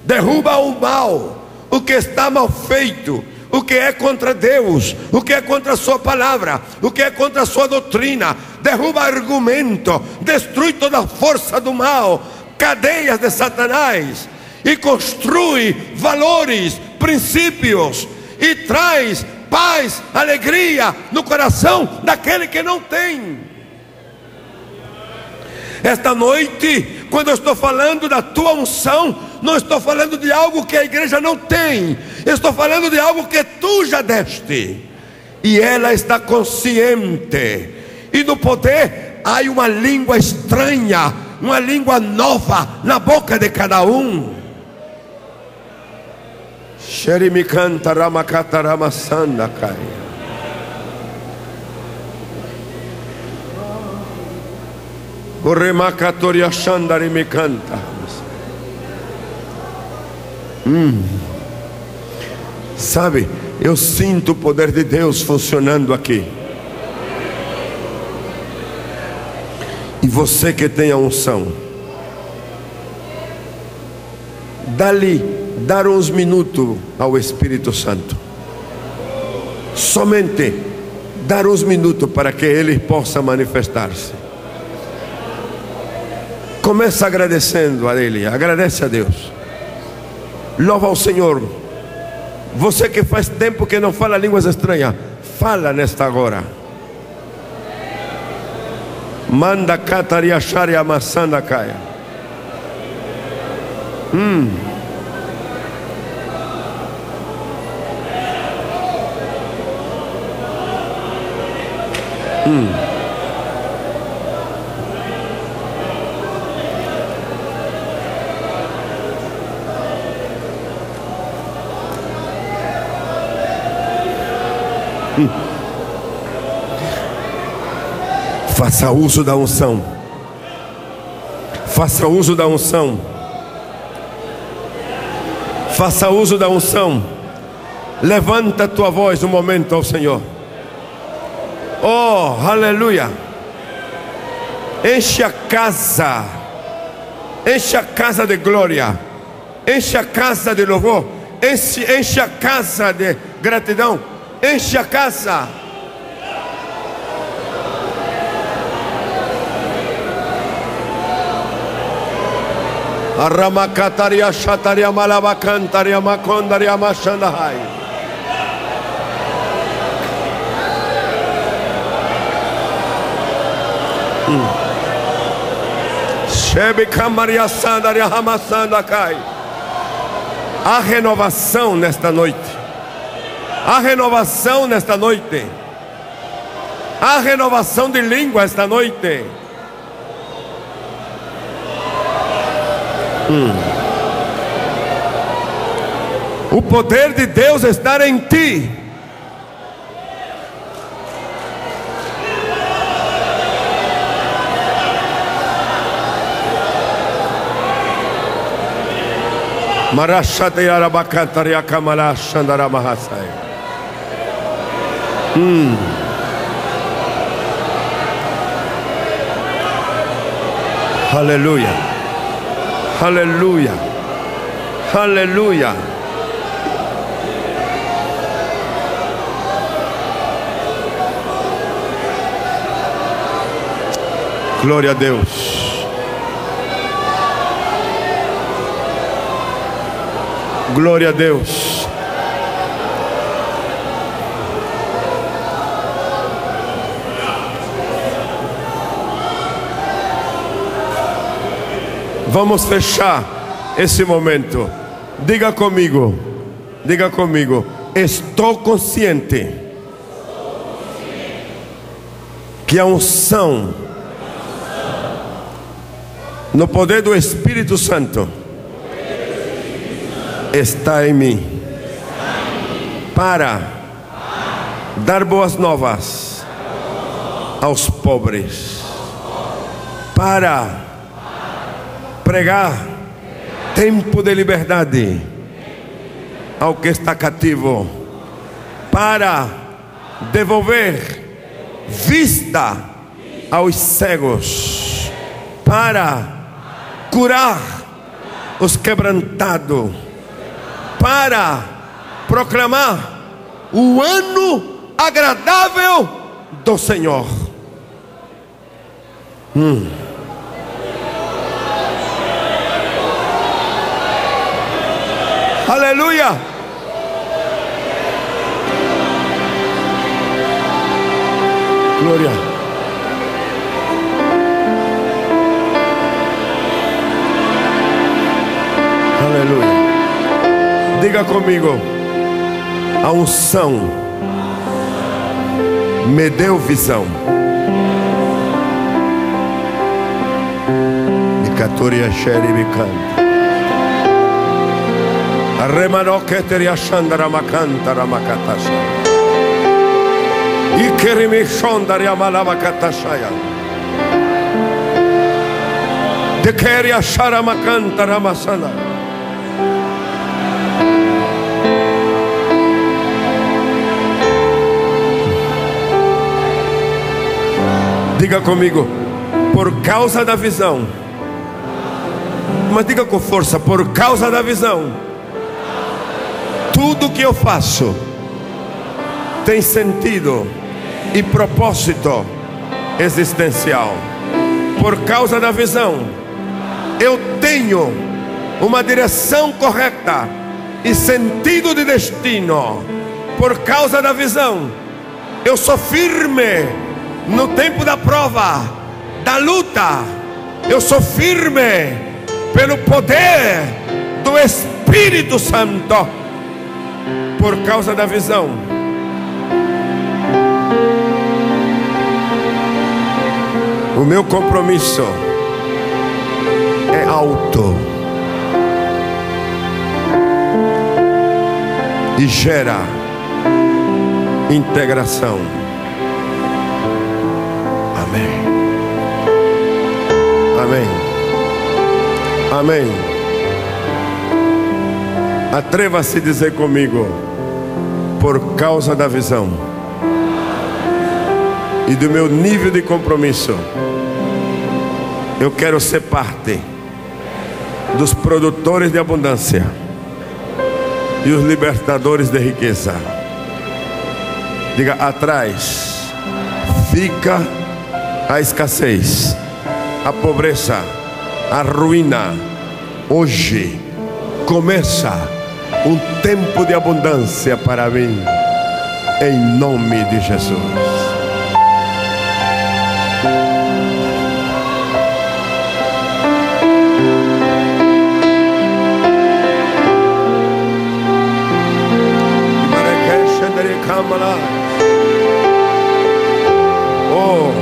Derruba o mal, o que está mal feito, o que é contra Deus, o que é contra a sua palavra, o que é contra a sua doutrina. Derruba argumento, destrui toda a força do mal, cadeias de Satanás, e construi valores, princípios, e traz paz, alegria no coração daquele que não tem. Esta noite, quando eu estou falando da tua unção, não estou falando de algo que a igreja não tem, eu estou falando de algo que tu já deste, e ela está consciente. E no poder há uma língua estranha, uma língua nova na boca de cada um. Xerimicanta ramacataramasanda caia. Goremacatoria xandarimicanta. Sabe, eu sinto o poder de Deus funcionando aqui. E você que tem a unção, dar uns minutos ao Espírito Santo, somente dar uns minutos para que Ele possa manifestar-se. Começa agradecendo a Ele, agradece a Deus, louva ao Senhor. Você que faz tempo que não fala línguas estranhas, fala nesta hora. Manda cataria sharia maçanda caia. Faça uso da unção. Faça uso da unção. Faça uso da unção. Levanta a tua voz um momento ao Senhor. Oh, aleluia. Enche a casa. Enche a casa de glória. Enche a casa de louvor. Enche a casa de gratidão. Enche a casa. Aramakataria shataria malabakantaria makondaria mashandahai. Shebe kamaria sandaria hamasandakai. Há renovação nesta noite. Há renovação nesta noite. Há renovação de língua esta noite. O poder de Deus está em ti. Marashate arabakataria kamala shandara mahasai. Aleluia. Aleluia. Aleluia. Glória a Deus. Glória a Deus. Vamos fechar esse momento. Diga comigo. Diga comigo. Estou consciente que a unção no poder do Espírito Santo está em mim para dar boas novas aos pobres, para pregar tempo de liberdade ao que está cativo, para devolver vista aos cegos, para curar os quebrantados, para proclamar o ano agradável do Senhor. Aleluia. Glória. Aleluia. Diga comigo. A unção me deu visão. Nicatoria xeribicanta. Remanoketeria Shandara Makantara Makatasha. Ikerimi Shondaria Malabakatashaya. Dekeria Shara Makantara Masana. Diga comigo, por causa da visão. Mas diga com força, por causa da visão. Tudo que eu faço tem sentido e propósito existencial. Por causa da visão, eu tenho uma direção correta e sentido de destino. Por causa da visão, eu sou firme no tempo da prova, da luta. Eu sou firme pelo poder do Espírito Santo. Por causa da visão, o meu compromisso é alto e gera integração. Amém. Amém. Amém. Atreva-se a dizer comigo, por causa da visão e do meu nível de compromisso, eu quero ser parte dos produtores de abundância e os libertadores de riqueza. Diga, atrás fica a escassez, a pobreza, a ruína. Hoje começa um tempo de abundância para mim, em nome de Jesus. Oh,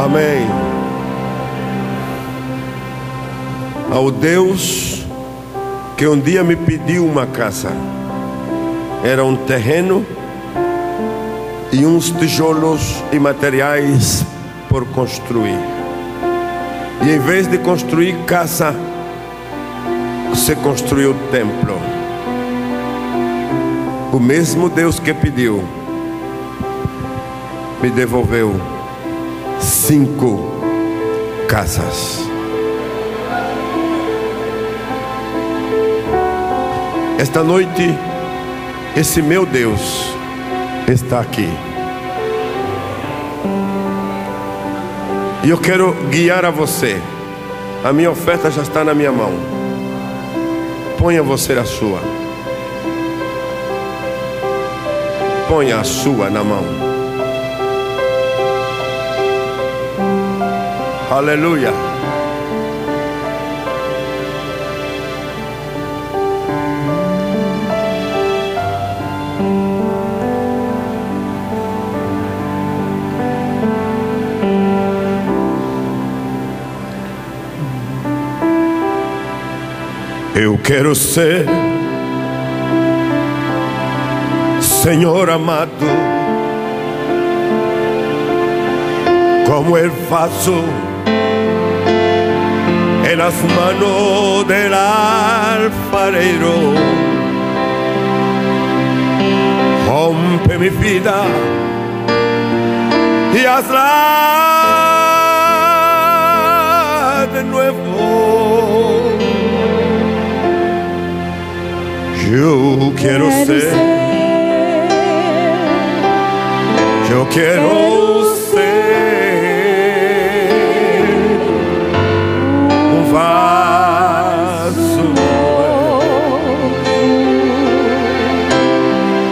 amém. Ao Deus que um dia me pediu uma casa, era um terreno e uns tijolos e materiais por construir. E em vez de construir casa, você construiu o templo. O mesmo Deus que pediu me devolveu 5 casas. Esta noite, esse meu Deus está aqui. E eu quero guiar a você. A minha oferta já está na minha mão. Ponha você a sua. Ponha a sua na mão. Aleluia. Eu quero ser, Senhor amado, como el vaso en las manos del alfarero. Rompe mi vida y hazla de nuevo. Yo quiero ser, yo quiero ser un vaso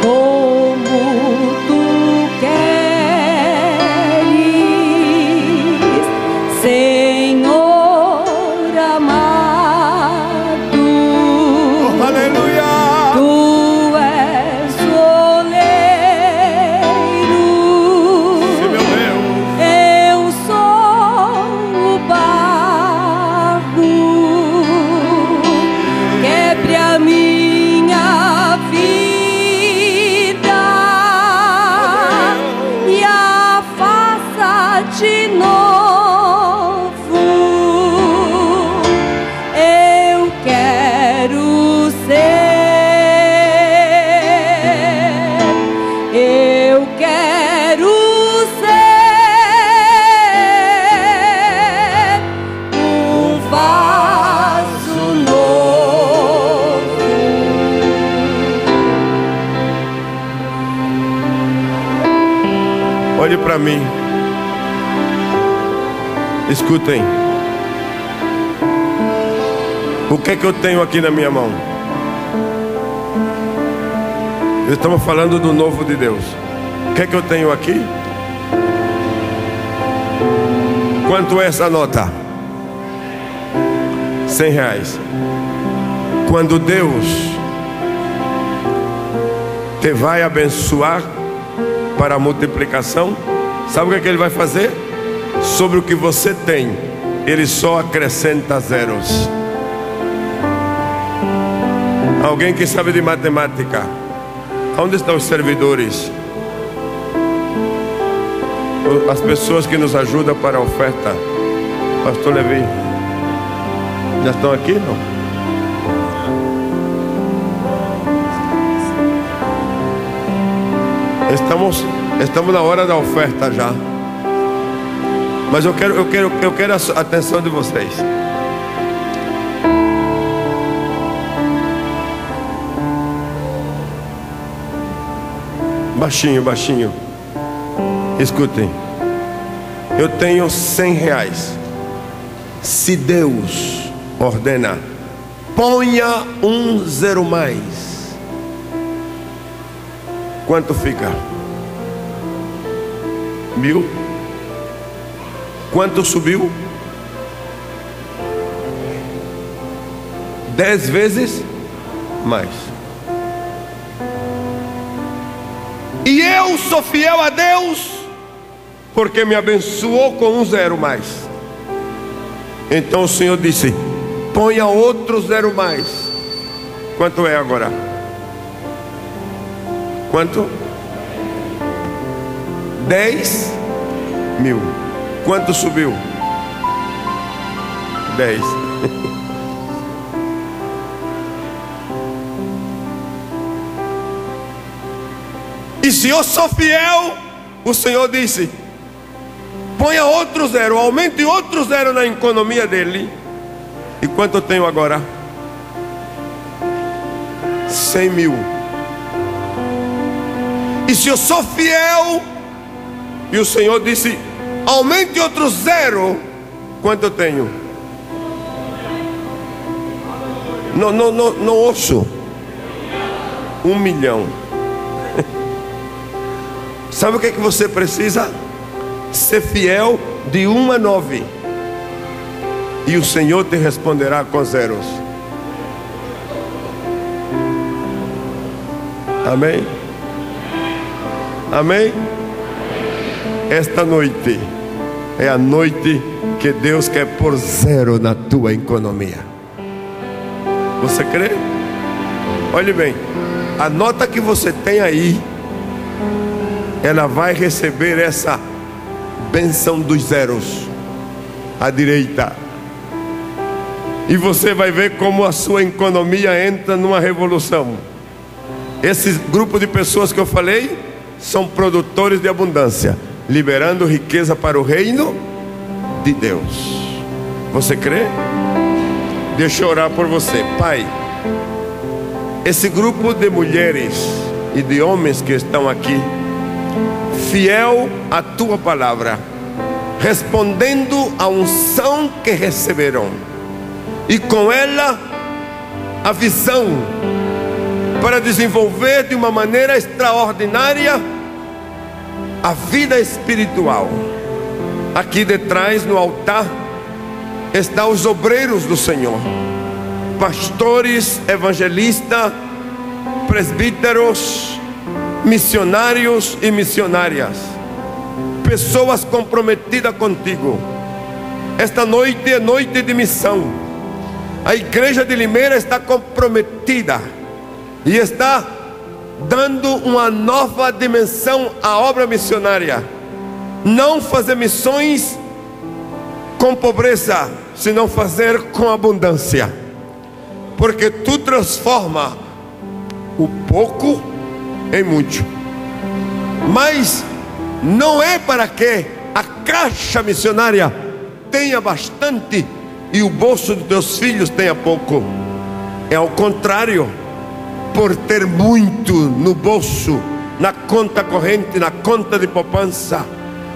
como tú queres, Señor amado. Oh, aleluya. Olhe para mim. Escutem. O que é que eu tenho aqui na minha mão? Estamos falando do novo de Deus. O que é que eu tenho aqui? Quanto é essa nota? R$100. Quando Deus te vai abençoar para a multiplicação, sabe o que é que Ele vai fazer? Sobre o que você tem, Ele só acrescenta zeros. Alguém que sabe de matemática? Onde estão os servidores? As pessoas que nos ajudam para a oferta. Pastor Levi, já estão aqui, não? Estamos na hora da oferta já. Mas eu quero a atenção de vocês. Baixinho, baixinho. Escutem. Eu tenho R$100. Se Deus ordena, ponha um zero mais. Quanto fica? 1000? Quanto subiu? 10 vezes mais. E eu sou fiel a Deus, porque me abençoou com um zero mais. Então o Senhor disse: ponha outro zero mais. Quanto é agora? Quanto? 10.000. Quanto subiu? 10. E se eu sou fiel, o Senhor disse: ponha outro zero, aumente outro zero na economia dele. E quanto eu tenho agora? 100.000. E se eu sou fiel, e o Senhor disse: aumente outro zero, quanto eu tenho? Não ouço. 1 milhão. Sabe o que é que você precisa? Ser fiel de 1 a 9. E o Senhor te responderá com zeros. Amém? Amém? Esta noite é a noite que Deus quer pôr zero na tua economia. Você crê? Olhe bem, a nota que você tem aí, ela vai receber essa bênção dos zeros à direita. E você vai ver como a sua economia entra numa revolução. Esse grupo de pessoas que eu falei são produtores de abundância, liberando riqueza para o reino de Deus. Você crê? Deixa eu orar por você. Pai, esse grupo de mulheres e de homens que estão aqui, fiel à tua palavra, respondendo à unção que receberam, e com ela a visão para desenvolver de uma maneira extraordinária a vida espiritual. Aqui detrás no altar estão os obreiros do Senhor, pastores, evangelistas, presbíteros, missionários e missionárias, pessoas comprometidas contigo. Esta noite é noite de missão. A igreja de Limeira está comprometida e está dando uma nova dimensão à obra missionária. Não fazer missões com pobreza, senão fazer com abundância, porque tu transforma o pouco em muito. Mas não é para que a caixa missionária tenha bastante e o bolso dos teus filhos tenha pouco. É ao contrário. Por ter muito no bolso, na conta corrente, na conta de poupança,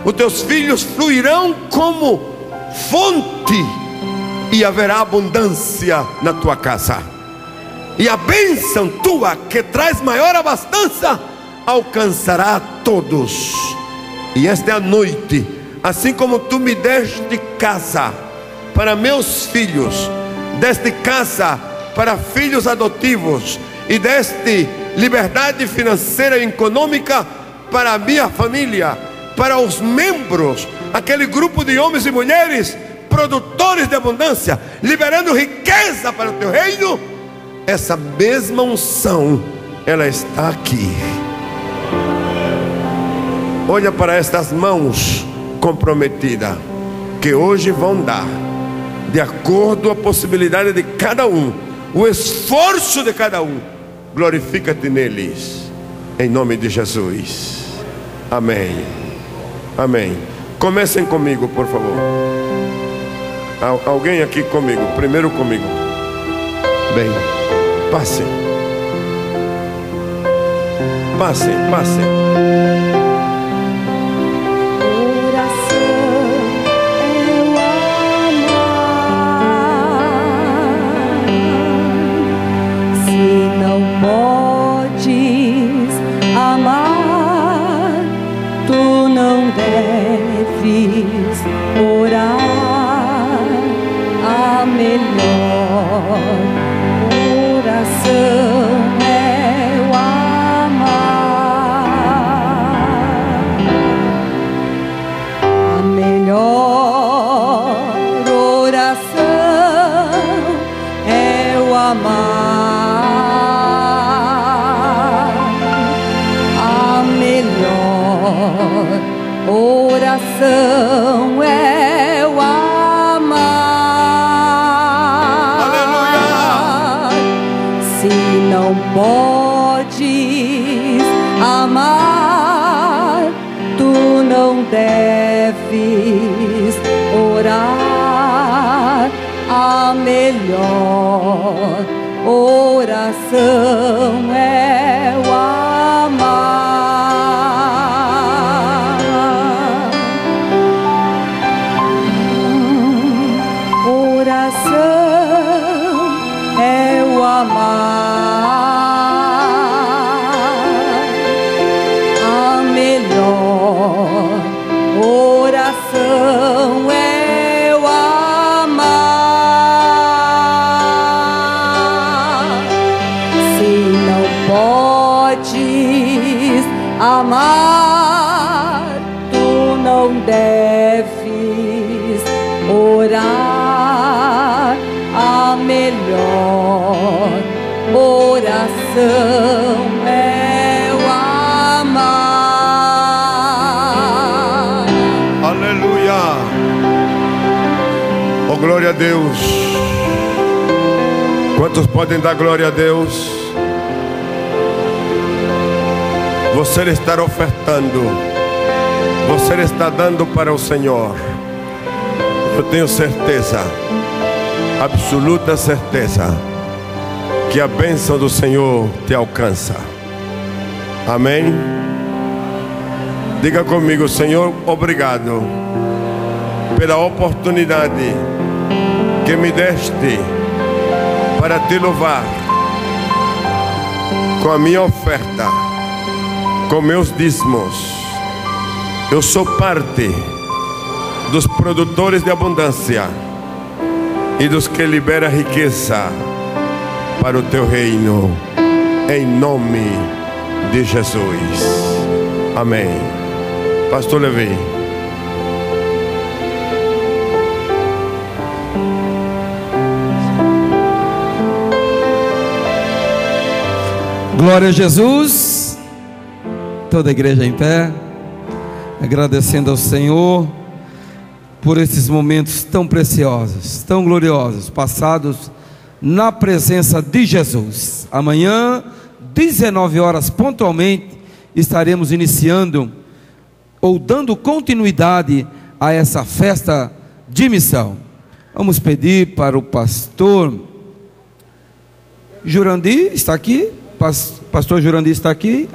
os teus filhos fluirão como fonte, e haverá abundância na tua casa. E a bênção tua, que traz maior abastança, alcançará a todos. E esta é a noite, assim como tu me deste casa para meus filhos, deste casa para filhos adotivos, e deste liberdade financeira e econômica para a minha família, para os membros, aquele grupo de homens e mulheres produtores de abundância, liberando riqueza para o teu reino. Essa mesma unção, ela está aqui. Olha para estas mãos comprometidas, que hoje vão dar, de acordo com a possibilidade de cada um, o esforço de cada um. Glorifica-te neles, em nome de Jesus. Amém. Amém. Comecem comigo, por favor. Alguém aqui comigo? Primeiro comigo. Bem, passem. Passem, passem. Podes amar, tu não deves orar. A melhor oração é o amar. A melhor oração é o amar. oração é o amar. Aleluia! Se não podes amar, tu não deves orar. A melhor oração é o amar. Oração é o amar. A melhor oração é o amar. Se não podes amar, tu não deves orar. A melhor oração é o amar. Aleluia! Oh, glória a Deus! Quantos podem dar glória a Deus? Você está ofertando, você está dando para o Senhor. Eu tenho certeza, absoluta certeza, que a bênção do Senhor te alcança. Amém? Diga comigo: Senhor, obrigado pela oportunidade que me deste para te louvar com a minha oferta, com meus dízimos. Eu sou parte dos produtores de abundância e dos que libera riqueza para o teu reino, em nome de Jesus. Amém. Pastor Levi. Glória a Jesus. Toda a igreja em pé, agradecendo ao Senhor por esses momentos tão preciosos, tão gloriosos, passados na presença de Jesus. Amanhã, 19 horas pontualmente, estaremos iniciando ou dando continuidade a essa festa de missão. Vamos pedir para o pastor Jurandir, está aqui? Pastor Jurandir está aqui?